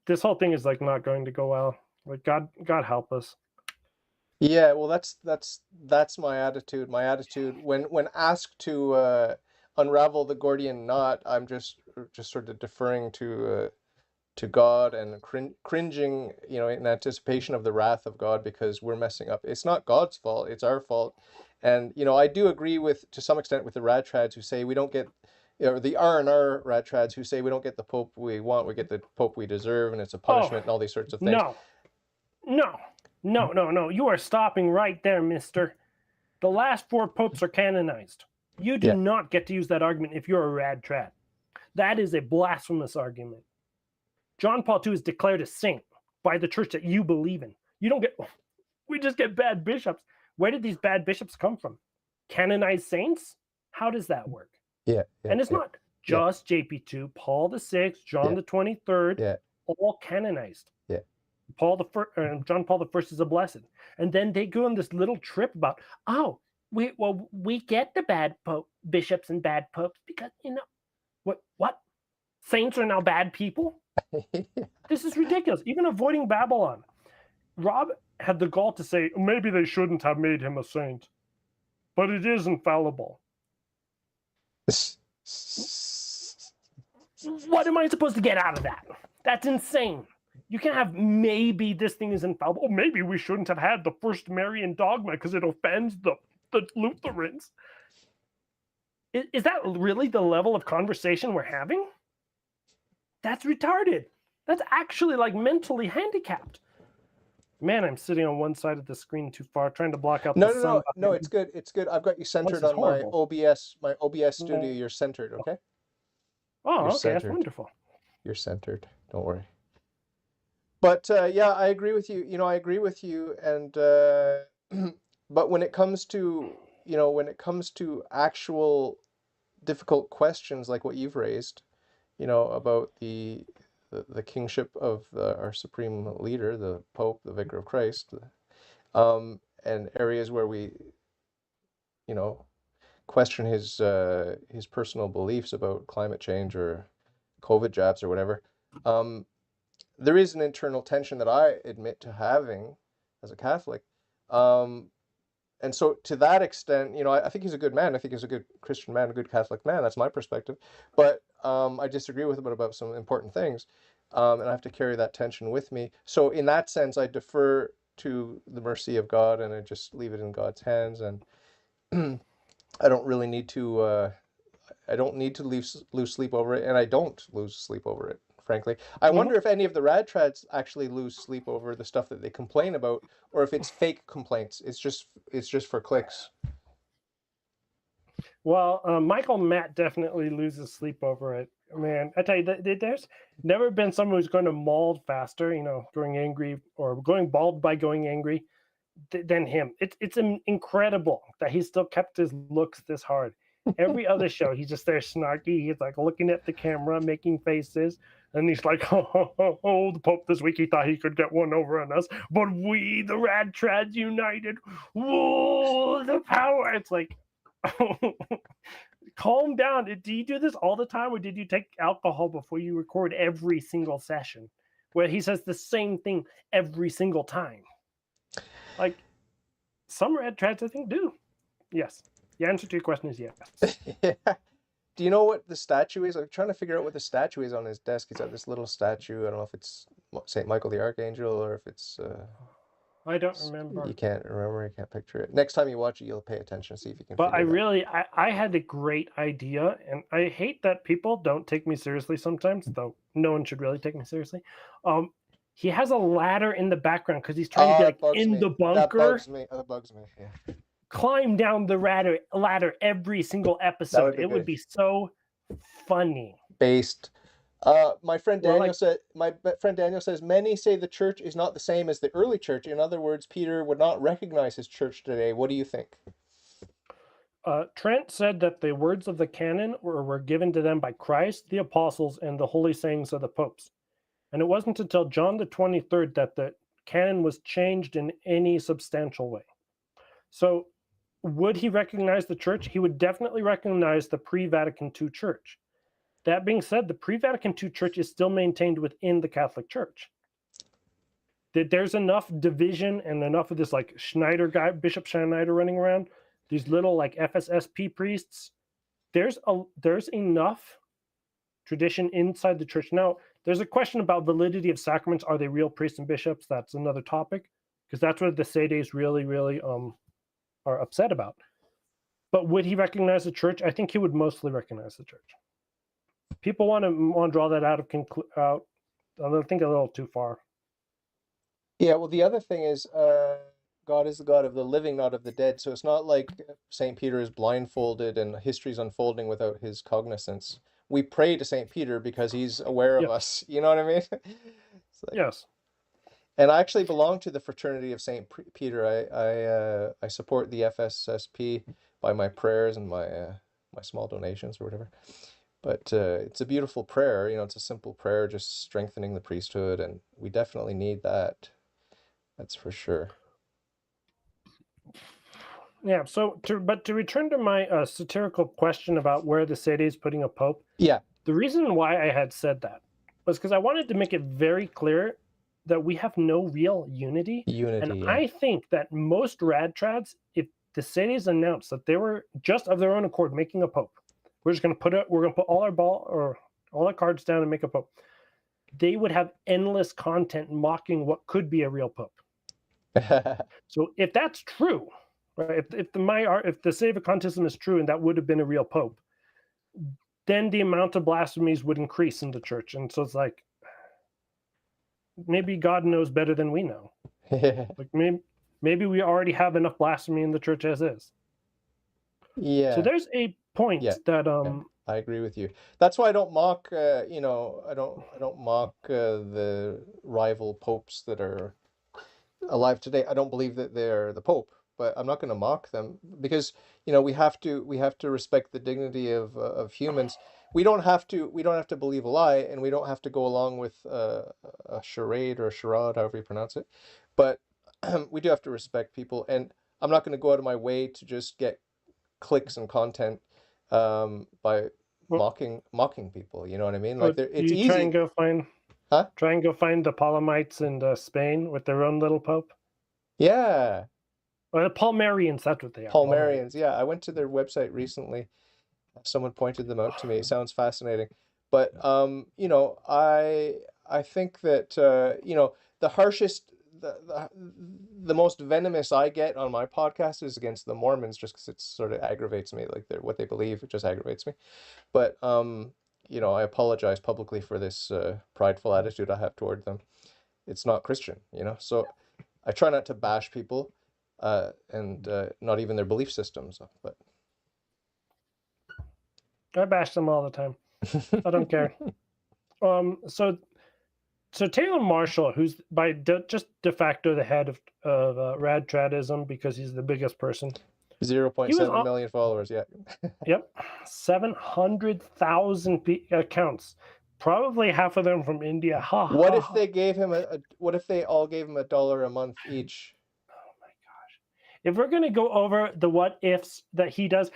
This whole thing is like not going to go well. Like God help us. Yeah, well, that's my attitude. My attitude when asked to unravel the Gordian knot, I'm just sort of deferring to God and cringing, in anticipation of the wrath of God because we're messing up. It's not God's fault; it's our fault. And I do agree to some extent with the rad trads who say we don't get, or the R&R rad trads who say we don't get the Pope we want, we get the Pope we deserve, and it's a Oh, punishment and all these sorts of things. no, no, no. You are stopping right there, mister. The last 4 popes are canonized. You do Yeah. not get to use that argument if you're a rad trad. That is a blasphemous argument. John Paul II is declared a saint by the church that you believe in. You don't get, we just get bad bishops. Where did these bad bishops come from? Canonized saints? How does that work? Yeah. And it's not just JP2, Paul VI, John the 23rd, all canonized. Yeah. John Paul I is a blessed. And then they go on this little trip about, we get the bad bishops and bad popes because, what? Saints are now bad people? This is ridiculous. Even avoiding Babylon. Rob had the gall to say, maybe they shouldn't have made him a saint, but it is infallible. What am I supposed to get out of that? That's insane. You can't have maybe this thing is infallible. Maybe we shouldn't have had the first Marian dogma because it offends the Lutherans. Is that really the level of conversation we're having? That's retarded. That's actually like mentally handicapped. Man, I'm sitting on one side of the screen too far, trying to block out the sun. No, it's good. It's good. I've got you centered on my OBS studio. You're centered, okay? Oh, okay, that's wonderful. You're centered. Don't worry. But yeah, I agree with you. I agree with you. And but when it comes to actual difficult questions like what you've raised, about the kingship of our supreme leader, the Pope, the Vicar of Christ, and areas where we, question his personal beliefs about climate change or COVID jabs or whatever. There is an internal tension that I admit to having as a Catholic. And so to that extent, I think he's a good man. I think he's a good Christian man, a good Catholic man. That's my perspective. But I disagree with him about some important things. And I have to carry that tension with me. So in that sense, I defer to the mercy of God and I just leave it in God's hands. And I don't really need to, lose sleep over it. And I don't lose sleep over it, frankly. I wonder if any of the rad trads actually lose sleep over the stuff that they complain about, or if it's fake complaints. It's just for clicks. Well, Michael Matt definitely loses sleep over it. Man, I tell you, there's never been someone who's going to maul faster, going angry or going bald by going angry than him. It's incredible that he still kept his looks this hard. Every other show, he's just there snarky. He's like looking at the camera, making faces. And he's like, the Pope this week, he thought he could get one over on us. But we, the Rad Trads United, whoa, the power. It's like, calm down. Do you do this all the time? Or did you take alcohol before you record every single session where he says the same thing every single time? Like, some Rad Trads, I think, do. Yes. The answer to your question is yes. Yeah. Do you know what the statue is? I'm trying to figure out what the statue is on his desk. He's got this little statue. I don't know if it's St. Michael the Archangel or if it's... I don't remember. You can't remember. You can't picture it. Next time you watch it, you'll pay attention, see if you can. But I had a great idea, and I hate that people don't take me seriously sometimes, though no one should really take me seriously. He has a ladder in the background because he's trying to get in the bunker. That bugs me. Yeah. Climb down the ladder every single episode. It would be so funny. Based. My friend Daniel says many say the church is not the same as the early church. In other words, Peter would not recognize his church today. What do you think? Trent said that the words of the canon were given to them by Christ, the apostles, and the holy sayings of the popes. And it wasn't until John the 23rd that the canon was changed in any substantial way. So would he recognize the church? He would definitely recognize the pre-Vatican II church. That being said, the pre-Vatican II church is still maintained within the Catholic Church. there's enough division and enough of this like Schneider guy, Bishop Schneider running around, these little like FSSP priests. There's enough tradition inside the church. Now, there's a question about validity of sacraments. Are they real priests and bishops? That's another topic, because that's what the Sedes really, really are upset about. But would he recognize the church? I think he would mostly recognize the church. People want to draw that out. I think a little too far. Yeah, well, the other thing is, God is the God of the living, not of the dead. So it's not like St. Peter is blindfolded and history's unfolding without his cognizance. We pray to St. Peter because he's aware of us. You know what I mean? Like, yes. And I actually belong to the fraternity of St. Peter. I support the FSSP by my prayers and my small donations or whatever. But it's a beautiful prayer. It's a simple prayer, just strengthening the priesthood, and we definitely need that. That's for sure. Yeah. So, to return to my satirical question about where the Sede is putting a pope. Yeah. The reason why I had said that was because I wanted to make it very clear that we have no real unity. And Yeah. I think that most radtrads, if the Sedes announced that they were just of their own accord making a pope, we're going to put all our cards down and make a pope, they would have endless content mocking what could be a real pope. So if that's true, right? If the SedePicantism is true and that would have been a real pope, then the amount of blasphemies would increase in the church. And so it's like, maybe God knows better than we know. Like maybe we already have enough blasphemy in the church as is. Yeah. So there's a point that I agree with you. That's why I don't mock. I don't mock the rival popes that are alive today. I don't believe that they're the pope, but I'm not going to mock them because we have to respect the dignity of humans. We don't have to believe a lie, and we don't have to go along with a charade or a charade, however you pronounce it. But we do have to respect people, and I'm not going to go out of my way to just get clicks and content by mocking people. You know what I mean? Like it's easy. Try and go find the Palomites in Spain with their own little pope. Yeah. Or the Palmarians, that's what they are. Palmarians, yeah. I went to their website recently. Someone pointed them out to me. It sounds fascinating. But I think that the harshest, the most venomous I get on my podcast is against the Mormons, just because it sort of aggravates me. Like what they believe, it just aggravates me. But I apologize publicly for this prideful attitude I have toward them. It's not Christian, So I try not to bash people, and not even their belief systems. But I bash them all the time. I don't care. So Taylor Marshall, who's just de facto the head of radtradism because he's the biggest person. 0.7 million followers. Yeah. Yep, 700,000 accounts. Probably half of them from India. What if they gave him what if they all gave him $1 a month each? Oh my gosh! If we're gonna go over the what ifs that he does,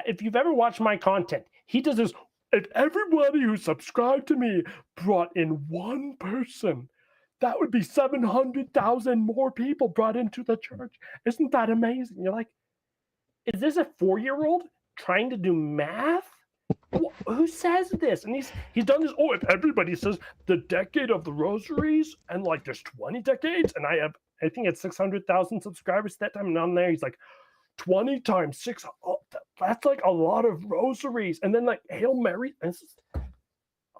if you've ever watched my content, he does this. If everybody who subscribed to me brought in one person, that would be 700,000 more people brought into the church. Isn't that amazing? You're like, is this a 4-year-old trying to do math? Who says this? And he's done this. Oh, if everybody says the decade of the rosaries, and like there's 20 decades, and I think it's 600,000 subscribers at that time, and on there he's like 20 times 6. Oh, that's like a lot of rosaries. And then like Hail Mary.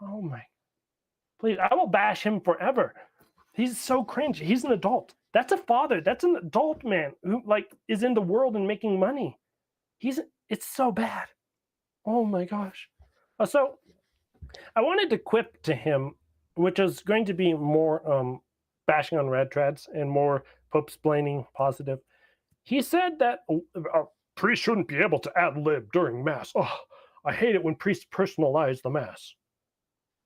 Oh my, please, I will bash him forever. He's so cringe. He's an adult. That's a father. That's an adult man who like is in the world and making money. It's so bad. Oh my gosh. So I wanted to quip to him, which is going to be more bashing on radtrads and more pope-splaining positive. He said that priests shouldn't be able to ad-lib during Mass. Oh, I hate it when priests personalize the Mass.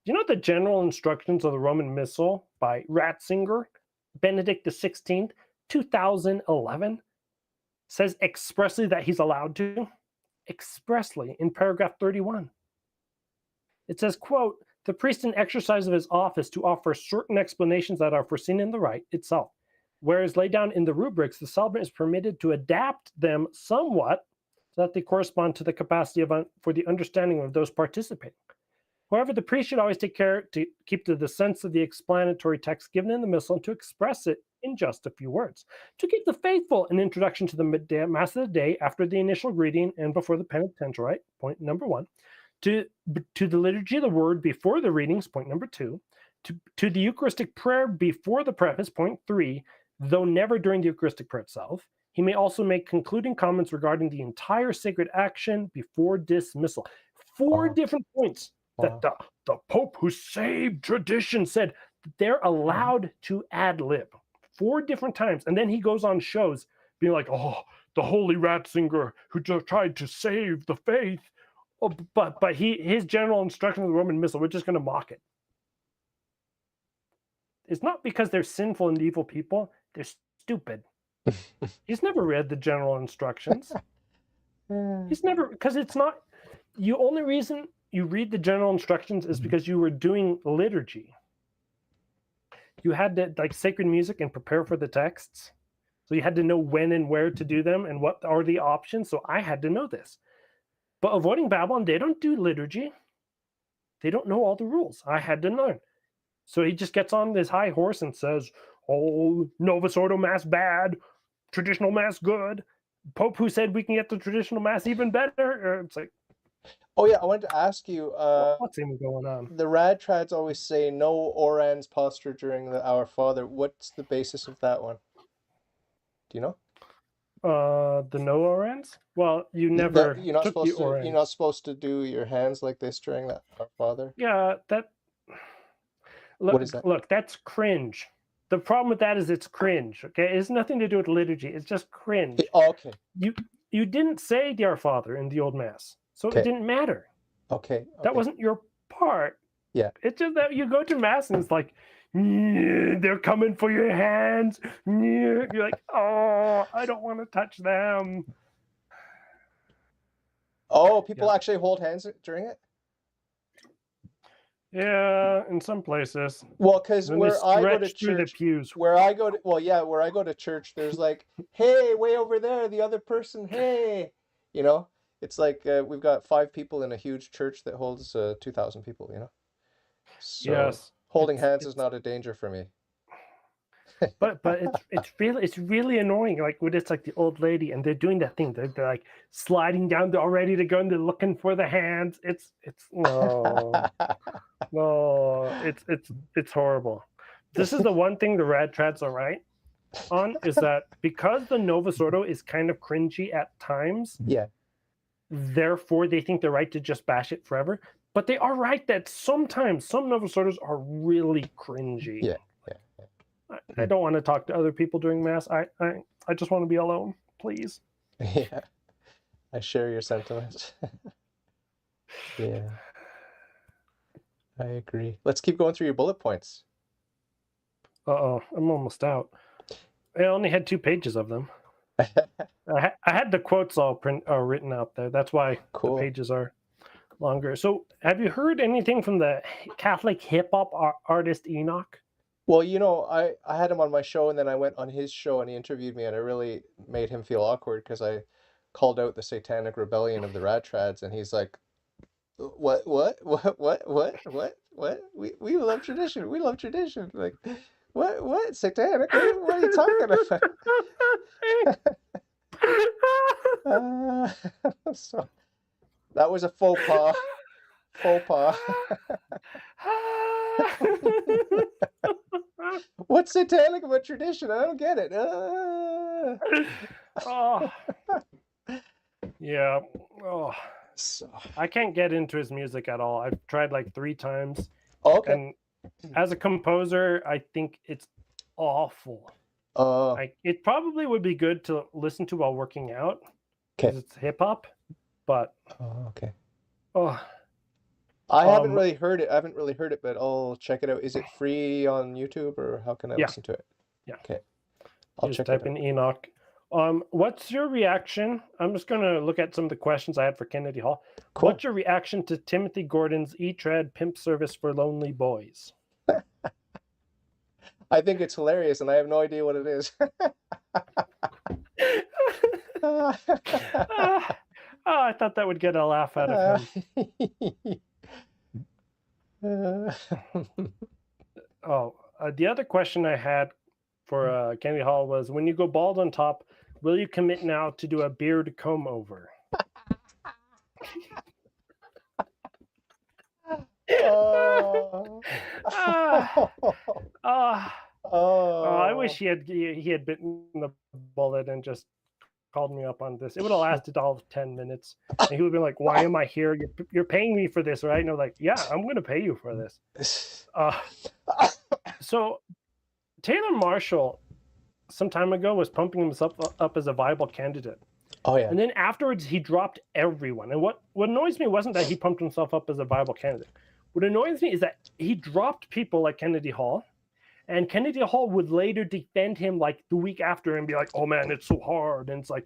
Do you know the general instructions of the Roman Missal by Ratzinger, Benedict XVI, 2011, says expressly that he's allowed to? Expressly in paragraph 31. It says, quote, the priest in exercise of his office to offer certain explanations that are foreseen in the rite itself. Whereas laid down in the rubrics, the celebrant is permitted to adapt them somewhat so that they correspond to the capacity for the understanding of those participating. However, the priest should always take care to keep to the sense of the explanatory text given in the missal and to express it in just a few words. To keep the faithful an introduction to the Mass of the day after the initial greeting and before the penitential rite, point number 1. To the liturgy of the word before the readings, point number 2. To the Eucharistic prayer before the preface, point 3, though never during the Eucharistic prayer itself. He may also make concluding comments regarding the entire sacred action before dismissal. 4 different points that the Pope who saved tradition said that they're allowed to ad lib 4 different times. And then he goes on shows being like, oh, the holy Ratzinger who tried to save the faith. Oh, but his general instruction of the Roman Missal, we're just going to mock it. It's not because they're sinful and evil people. They're stupid. He's never read the general instructions. He's never, because it's not, the only reason you read the general instructions is because you were doing liturgy. You had to like sacred music and prepare for the texts. So you had to know when and where to do them and what are the options. So I had to know this. But avoiding Babylon, they don't do liturgy. They don't know all the rules. I had to learn. So he just gets on this high horse and says, oh, Novus Ordo Mass bad, traditional Mass good. Pope who said we can get the traditional Mass even better. It's like, oh yeah, I wanted to ask you, what's even going on? The rad trads always say no orans posture during the Our Father. What's the basis of that one? Do you know? The no orans? Well, you never you're not took supposed the orans. You're not supposed to do your hands like this during that Our Father. Yeah, What is that? Look, that's cringe. The problem with that is it's cringe. Okay, it has nothing to do with liturgy. It's just cringe. Okay. You didn't say the Our Father in the Old Mass, so it didn't matter. Okay. That wasn't your part. Yeah. It's just that you go to Mass and it's like, they're coming for your hands. You're like, oh, I don't want to touch them. Oh, people actually hold hands during it? Yeah, in some places. Well, because where I go to church, where I go to church, there's like, hey, way over there, the other person, hey, you know, it's like we've got 5 people in a huge church that holds 2,000 people, you know. So yes, holding hands is not a danger for me. but it's really annoying. Like when it's like the old lady and they're doing that thing, they're like sliding down, they're all ready to go and they're looking for the hands. It's no, it's horrible. This is the one thing the rad trads are right on, is that because the Novus Ordo is kind of cringy at times, yeah, therefore they think they're right to just bash it forever. But they are right that sometimes some Novus Ordos are really cringy. Yeah. I don't want to talk to other people during Mass. I just want to be alone, please. Yeah, I share your sentiments. Yeah, I agree. Let's keep going through your bullet points. Uh-oh, I'm almost out. I only had 2 pages of them. I had the quotes all written out there. That's why the pages are longer. So have you heard anything from the Catholic hip-hop artist Enoch? Well, you know, I had him on my show and then I went on his show and he interviewed me and it really made him feel awkward because I called out the satanic rebellion of the rad trads and he's like, what? We love tradition. We love tradition. Like, what? Satanic? What are you talking about? So that was a faux pas. Faux pas. What's satanic about tradition? I don't get it. Oh. Yeah. Oh. So. I can't get into his music at all. I've tried like 3 times. Okay. And as a composer, I think it's awful. It probably would be good to listen to while working out because it's hip hop, but okay. Oh. I haven't really heard it, but I'll check it out. Is it free on YouTube or how can I listen to it? Yeah. Okay. I'll just check type it out. in Enoch What's your reaction? I'm just gonna look at some of the questions I had for Kennedy Hall. Cool. What's your reaction to Timothy Gordon's E-Trad pimp service for lonely boys? I think it's hilarious, and I have no idea what it is. I thought that would get a laugh out of him. The other question I had for Kennedy Hall was, when you go bald on top, will you commit now to do a beard comb over? I wish he had bitten the bullet and just called me up on this. It would have lasted all of 10 minutes. And he would be like, why am I here? You're paying me for this, right? And I'm like, yeah, I'm going to pay you for this. So Taylor Marshall, some time ago, was pumping himself up as a viable candidate. Oh, yeah. And then afterwards, he dropped everyone. And what annoys me wasn't that he pumped himself up as a viable candidate. What annoys me is that he dropped people like Kennedy Hall. And Kennedy Hall would later defend him like the week after and be like, oh man, it's so hard. And it's like,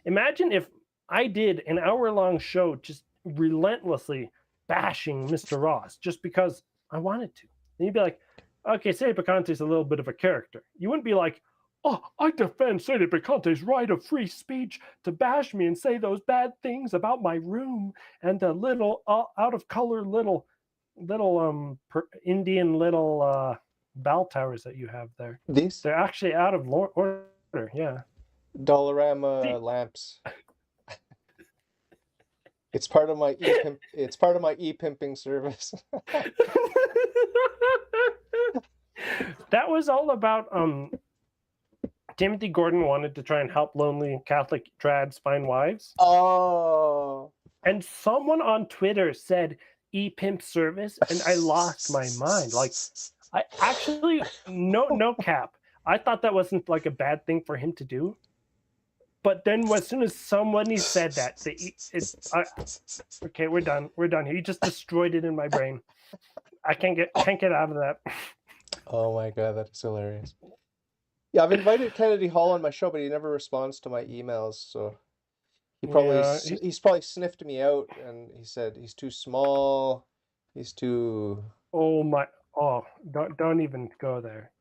imagine if I did an hour-long show just relentlessly bashing Mr. Ross just because I wanted to. And you'd be like, okay, SedePicante is a little bit of a character. You wouldn't be like, oh, I defend SedePicante's right of free speech to bash me and say those bad things about my room and the little out of color little Indian little bell towers that you have there. They're actually out of order. Yeah. Dollarama lamps. It's part of my e-pimping service. That was all about Timothy Gordon wanted to try and help lonely Catholic trads find wives. Oh. And someone on Twitter said e-pimp service, and I lost my mind. Like, I actually, no cap, I thought that wasn't like a bad thing for him to do. But then as soon as somebody said that, okay, we're done here. You just destroyed it in my brain. I can't get out of that. Oh my god, that is hilarious. Yeah, I've invited Kennedy Hall on my show, but he never responds to my emails, so he's probably sniffed me out, and he said he's too small, he's too... Don't even go there.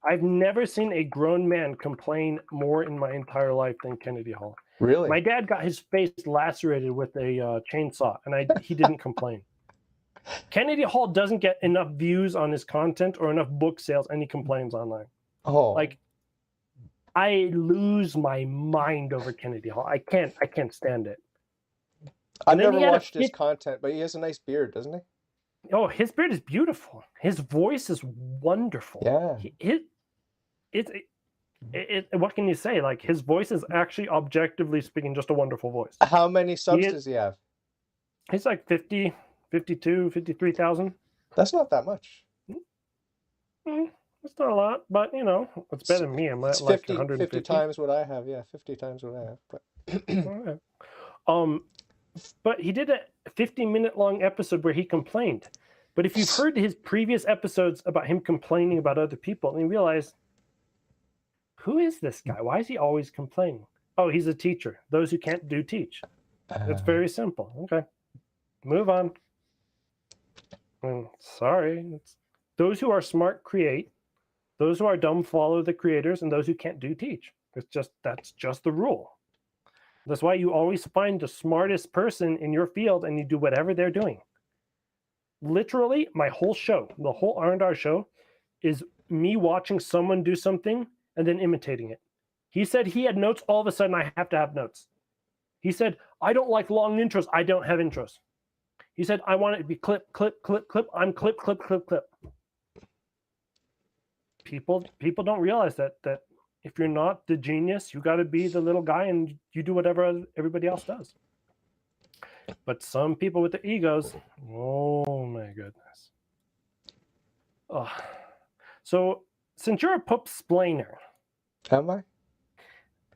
I've never seen a grown man complain more in my entire life than Kennedy Hall. Really? My dad got his face lacerated with a chainsaw, and he didn't complain. Kennedy Hall doesn't get enough views on his content or enough book sales, and he complains online. Oh. Like, I lose my mind over Kennedy Hall. I can't stand it. I've never watched his content, but he has a nice beard, doesn't he? Oh, his beard is beautiful. His voice is wonderful. Yeah. What can you say? Like, his voice is actually, objectively speaking, just a wonderful voice. How many subs does he have? He's like 50, 52, 53,000. That's not that much. It's not a lot, but you know, it's better than me. I'm at like 150 times what I have. Yeah, 50 times what I have. But but he did a 50-minute long episode where he complained. But if you've heard his previous episodes about him complaining about other people, and you realize, who is this guy? Why is he always complaining? Oh, he's a teacher. Those who can't do teach. It's very simple. Okay, move on. Sorry. Those who are smart create. Those who are dumb follow the creators, and those who can't do teach. That's just the rule. That's why you always find the smartest person in your field, and you do whatever they're doing. Literally, my whole show, the whole R&R show, is me watching someone do something and then imitating it. He said he had notes. All of a sudden, I have to have notes. He said, I don't like long intros. I don't have intros. He said, I want it to be clip, clip, clip, clip. I'm clip, clip, clip, clip. People don't realize that if you're not the genius, you got to be the little guy, and you do whatever everybody else does. But some people with the egos, oh my goodness. Oh. So since you're a poop-splainer, am I?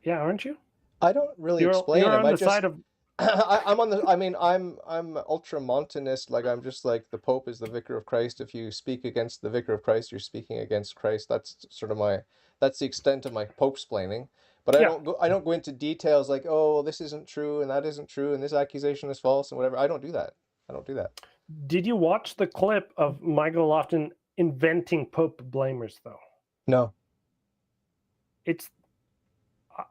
Yeah, aren't you? I don't really explain you're him. on the side of. I'm on the. I mean, I'm ultramontanist. Like, I'm just like the Pope is the vicar of Christ. If you speak against the vicar of Christ, you're speaking against Christ. That's sort of That's the extent of my Pope-splaining. But I don't go into details like, oh, this isn't true and that isn't true and this accusation is false and whatever. I don't do that. Did you watch the clip of Michael Lofton inventing Pope blamers, though? No.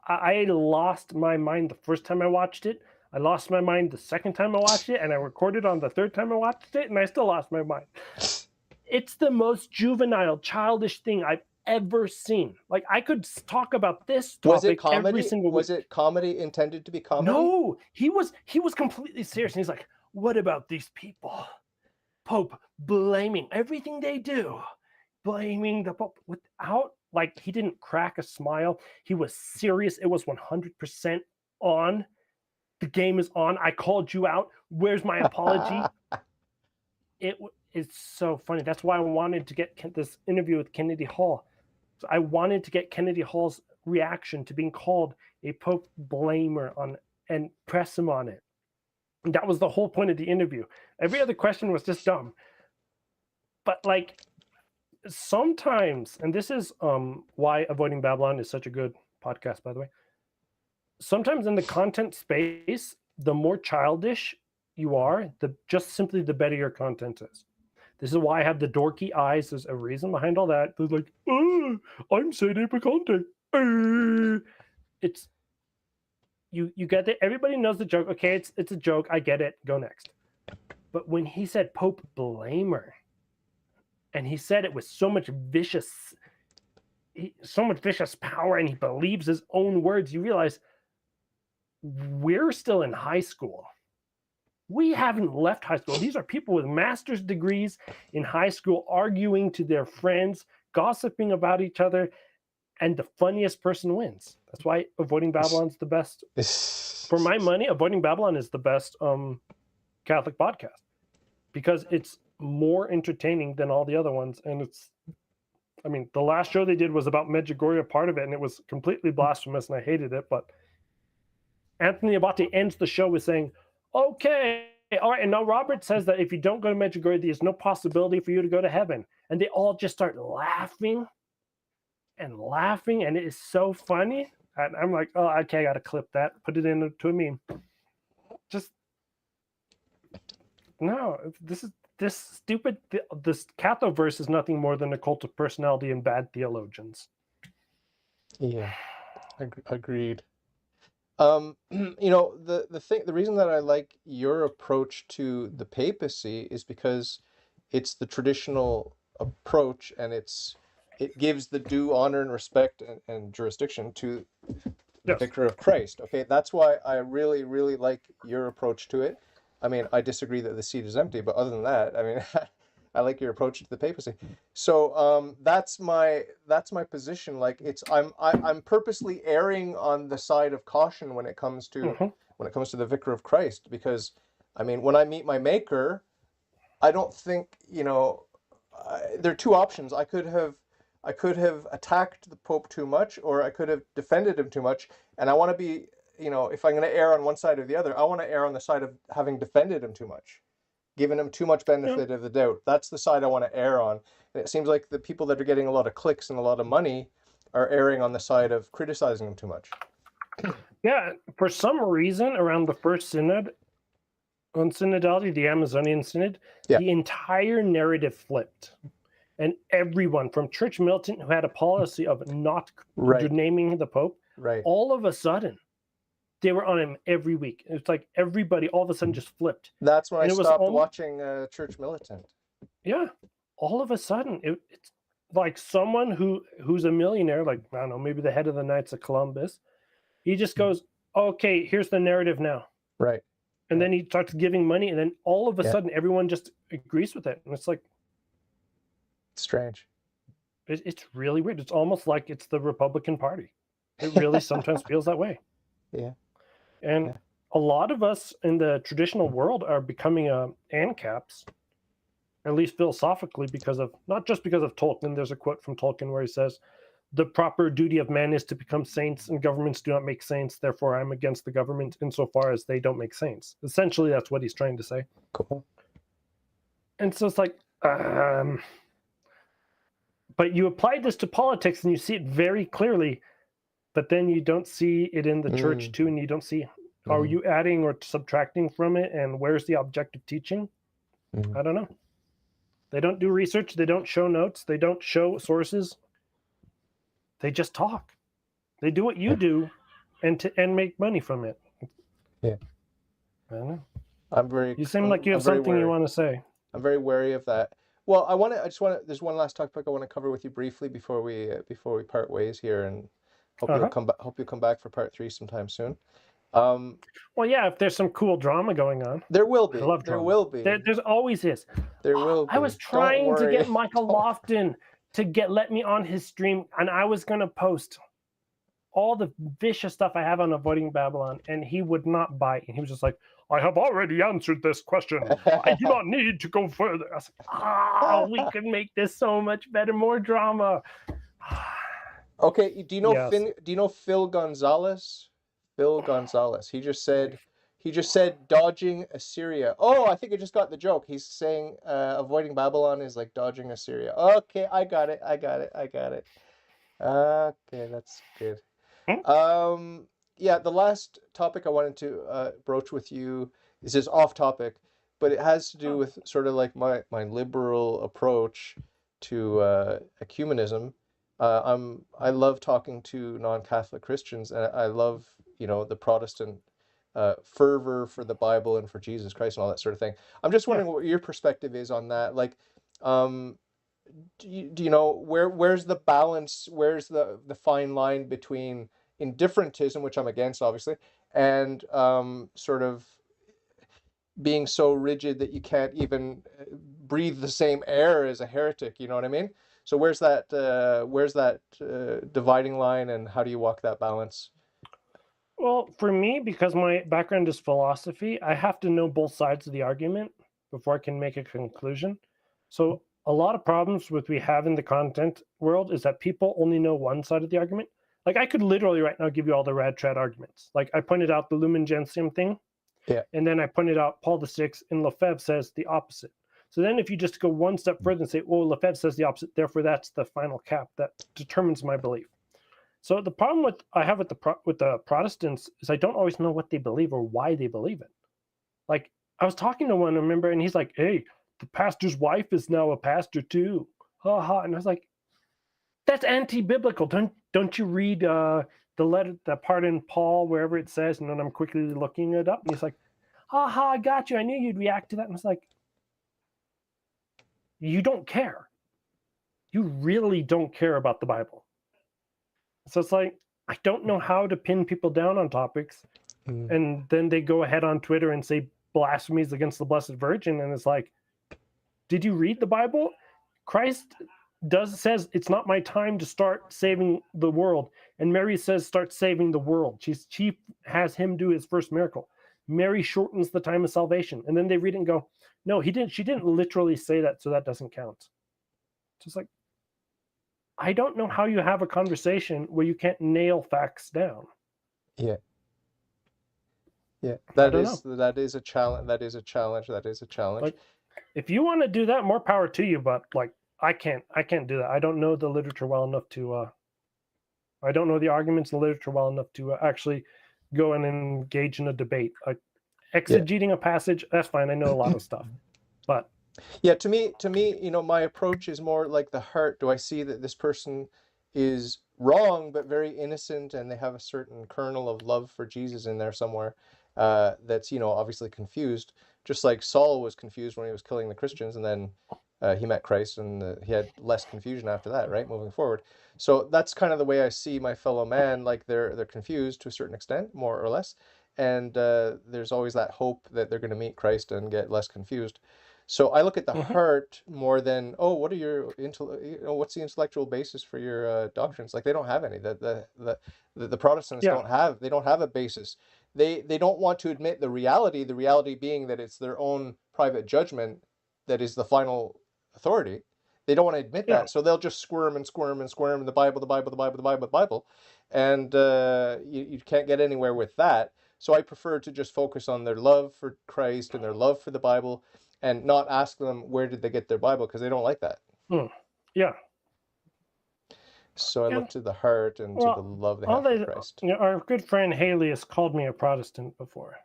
I lost my mind the first time I watched it. I lost my mind the second time I watched it, and I recorded on the third time I watched it, and I still lost my mind. It's the most juvenile, childish thing I've ever seen. Like, I could talk about this topic Was it comedy? Every single week. Was it comedy intended to be comedy? No, he was completely serious. And he's like, what about these people? Pope blaming everything they do, blaming the Pope without, like, he didn't crack a smile. He was serious. It was 100% on. The game is on. I called you out. Where's my apology? It's so funny. That's why I wanted to get this interview with Kennedy Hall. So I wanted to get Kennedy Hall's reaction to being called a Pope blamer on and press him on it. And that was the whole point of the interview. Every other question was just dumb. But like sometimes, and this is why Avoiding Babylon is such a good podcast, by the way. Sometimes in the content space, the more childish you are, just simply the better your content is. This is why I have the dorky eyes. There's a reason behind all that. There's like, oh, I'm SedePicante. It's you get it. Everybody knows the joke. Okay, it's a joke. I get it. Go next. But when he said Pope blamer, and he said it with so much vicious power, and he believes his own words, you realize we're still in high school. We haven't left high school. These are people with master's degrees in high school arguing to their friends, gossiping about each other, and the funniest person wins. That's why Avoiding Babylon is the best. For my money, Avoiding Babylon is the best Catholic podcast because it's more entertaining than all the other ones. And the last show they did was about Medjugorje, part of it, and it was completely blasphemous, and I hated it, but Anthony Abate ends the show with saying, okay, all right, and now Robert says that if you don't go to Medjugorje, there's no possibility for you to go to heaven. And they all just start laughing, and it is so funny. And I'm like, oh, okay, I got to clip that, put it into a meme. Just, no, this Cathoverse is nothing more than a cult of personality and bad theologians. Yeah, agreed. The reason that I like your approach to the papacy is because it's the traditional approach, and it gives the due honor and respect and jurisdiction to the Vicar of Christ. Okay, that's why I really, really like your approach to it. I mean, I disagree that the seat is empty, but other than that, I mean, I like your approach to the papacy. So that's my position. Like I'm purposely erring on the side of caution when it comes to the Vicar of Christ, because I mean, when I meet my maker, I don't think, there are two options. I could have attacked the Pope too much, or I could have defended him too much. And I want to be, if I'm going to err on one side or the other, I want to err on the side of having defended him too much, giving him too much benefit of the doubt. That's the side I want to err on. And it seems like the people that are getting a lot of clicks and a lot of money are erring on the side of criticizing him too much. Yeah, for some reason, around the first synod on synodality, the Amazonian Synod, the entire narrative flipped. And everyone from Church Militant, who had a policy of not naming the Pope, all of a sudden, they were on him every week. It's like everybody all of a sudden just flipped. That's when I stopped watching Church Militant. Yeah. All of a sudden, it's like someone who's a millionaire, like, I don't know, maybe the head of the Knights of Columbus. He just goes, okay, here's the narrative now. Right. And then he starts giving money, and then all of a sudden, everyone just agrees with it. And it's like... strange. It's really weird. It's almost like it's the Republican Party. It really sometimes feels that way. Yeah. And a lot of us in the traditional world are becoming ANCAPs, at least philosophically, not just because of Tolkien. There's a quote from Tolkien where he says, the proper duty of man is to become saints, and governments do not make saints. Therefore, I'm against the government insofar as they don't make saints. Essentially, that's what he's trying to say. Cool. And so it's like, but you apply this to politics and you see it very clearly, but then you don't see it in the church too, and you don't see, are you adding or subtracting from it, and where's the objective teaching? I don't know. They don't do research, they don't show notes, they don't show sources. They just talk. They do what you do and make money from it. Yeah. I don't know. You seem like you have something you want to say. I'm very wary of that. Well, there's one last topic I want to cover with you briefly before we part ways here, and hope you'll come back for part 3 sometime soon. Well, yeah, if there's some cool drama going on. There will be. I love drama. There will be. There's always is. There will be. I was trying to get Michael Lofton to let me on his stream, and I was going to post all the vicious stuff I have on Avoiding Babylon, and he would not bite. And he was just like, I have already answered this question. I do not need to go further. I was like, we could make this so much better, more drama. Okay, do you know Phil Gonzalez? Phil Gonzalez. He just said dodging Assyria. Oh, I think I just got the joke. He's saying Avoiding Babylon is like dodging Assyria. Okay, I got it. Okay, that's good. Yeah, the last topic I wanted to broach with you is off topic, but it has to do with sort of like my liberal approach to ecumenism. I love talking to non-Catholic Christians, and I love, the Protestant fervor for the Bible and for Jesus Christ and all that sort of thing. I'm just wondering what your perspective is on that. Like, do you know where's the balance? Where's the fine line between indifferentism, which I'm against, obviously, and sort of being so rigid that you can't even breathe the same air as a heretic? You know what I mean? So where's that dividing line, and how do you walk that balance? Well, for me, because my background is philosophy, I have to know both sides of the argument before I can make a conclusion. So a lot of problems we have in the content world is that people only know one side of the argument. Like, I could literally right now give you all the rad trad arguments. Like, I pointed out the Lumen Gentium thing. Yeah. And then I pointed out Paul VI in Lefebvre says the opposite. So then if you just go one step further and say, well, Lefebvre says the opposite, therefore that's the final cap that determines my belief. So the problem I have with the Protestants is I don't always know what they believe or why they believe it. Like, I was talking to one, remember, and he's like, hey, the pastor's wife is now a pastor too. Ha ha. And I was like, that's anti-biblical. Don't you read the letter, the part in Paul, wherever it says, and then I'm quickly looking it up. And he's like, ha ha, I got you. I knew you'd react to that. And I was like, you don't care. You really don't care about the Bible. So it's like, I don't know how to pin people down on topics. And then they go ahead on Twitter and say blasphemies against the Blessed Virgin. And it's like, did you read the Bible? Christ says it's not my time to start saving the world. And Mary says, start saving the world. She has him do his first miracle. Mary shortens the time of salvation. And then they read it and go, no, she didn't literally say that, so that doesn't count. Just like, I don't know how you have a conversation where you can't nail facts down. Yeah. That is a challenge. Like, if you want to do that, more power to you, but like, I can't do that. I don't know the literature well enough to I don't know the arguments in the literature well enough to actually go and engage in a debate. Like, exegeting a passage, that's fine. I know a lot of stuff. But yeah, to me, my approach is more like the heart. Do I see that this person is wrong but very innocent, and they have a certain kernel of love for Jesus in there somewhere, that's obviously confused, just like Saul was confused when he was killing the Christians, and then he met Christ, and he had less confusion after that, right, moving forward. So that's kind of the way I see my fellow man. Like, they're confused to a certain extent, more or less, and there's always that hope that they're going to meet Christ and get less confused. So I look at the heart more than, what are your what's the intellectual basis for your doctrines? Like, they don't have any. The Protestants don't have a basis. They don't want to admit the reality being that it's their own private judgment that is the final authority. They don't want to admit that, so they'll just squirm and the Bible, and you can't get anywhere with that. So I prefer to just focus on their love for Christ and their love for the Bible, and not ask them where did they get their Bible, because they don't like that. Yeah. So I Yeah. look to the heart and to the love they have for Christ. Our good friend Haley has called me a Protestant before.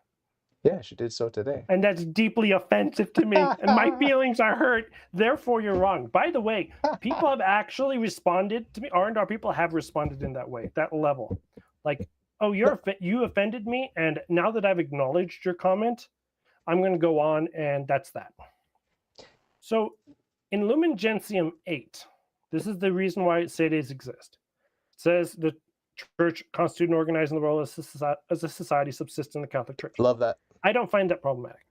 Yeah, she did so today. And that's deeply offensive to me. And my feelings are hurt. Therefore, you're wrong. By the way, people have actually responded to me. R&R people have responded in that way, that level. Like, oh, you offended me. And now that I've acknowledged your comment, I'm going to go on. And that's that. So in Lumen Gentium 8, this is the reason why Sedes exist. It says the church constituted and organized in the role as a society subsist in the Catholic Church. Love that. I don't find that problematic.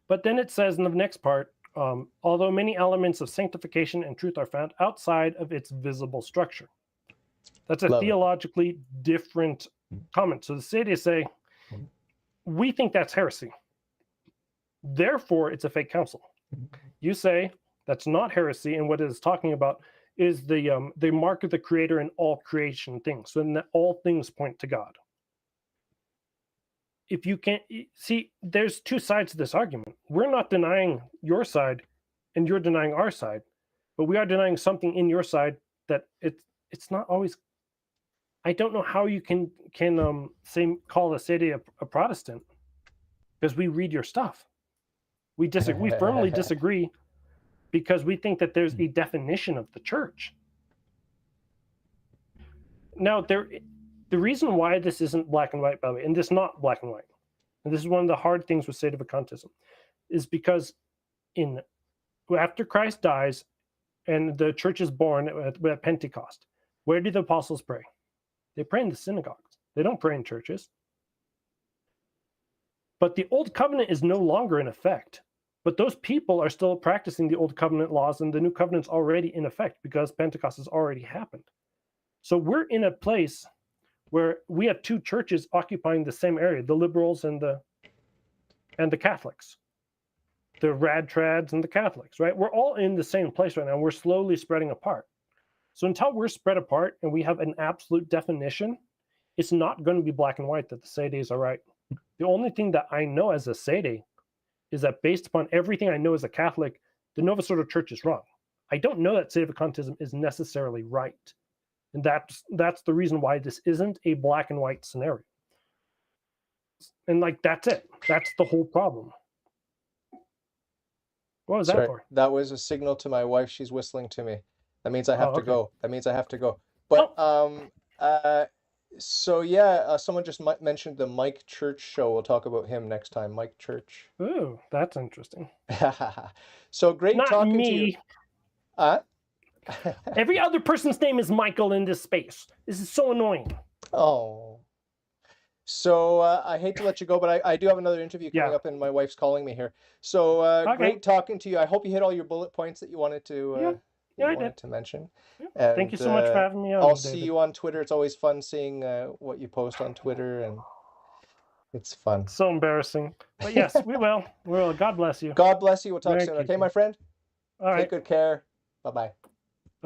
But then it says in the next part, although many elements of sanctification and truth are found outside of its visible structure. That's a theologically different comment. So the Sedes say, we think that's heresy. Therefore, it's a fake council. You say that's not heresy, and what it is talking about is the mark of the Creator in all creation things. So that all things point to God. If you can't see, there's two sides to this argument. We're not denying your side, and you're denying our side, but we are denying something in your side that it's not always. I don't know how you can call a city a Protestant, because we read your stuff. We disagree. We firmly disagree, because we think that there's a definition of the church. Now, the reason why this isn't black and white, by the way, and this is not black and white, and this is one of the hard things with SedePicantism, is because after Christ dies and the church is born at Pentecost, where do the apostles pray? They pray in the synagogues. They don't pray in churches. But the old covenant is no longer in effect. But those people are still practicing the old covenant laws, and the new covenant's already in effect because Pentecost has already happened. So we're in a place where we have two churches occupying the same area, the liberals and the Catholics, the rad trads and the Catholics, right? We're all in the same place right now. We're slowly spreading apart. So until we're spread apart and we have an absolute definition, it's not going to be black and white that the Sedes are right. The only thing that I know as a Sede is that based upon everything I know as a Catholic, the Novus Ordo Church is wrong. I don't know that SedePicantism is necessarily right. And that's the reason why this isn't a black and white scenario. And that's it. That's the whole problem. What was that for? That was a signal to my wife. She's whistling to me. That means I have to go. That means I have to go. But so yeah, someone just mentioned the Mike Church show. We'll talk about him next time. Mike Church. Ooh, that's interesting. So great talking to you. Every other person's name is Michael in this space. This is so annoying. Oh. So I hate to let you go, but I do have another interview coming up, and my wife's calling me here. So great talking to you. I hope you hit all your bullet points that you wanted to to mention. And, thank you so much for having me on. I'll see you on Twitter. It's always fun seeing what you post on Twitter, and it's fun. So embarrassing. But yes, we will. God bless you. God bless you. We'll talk soon. Okay, my friend? All right. Take good care. Bye-bye.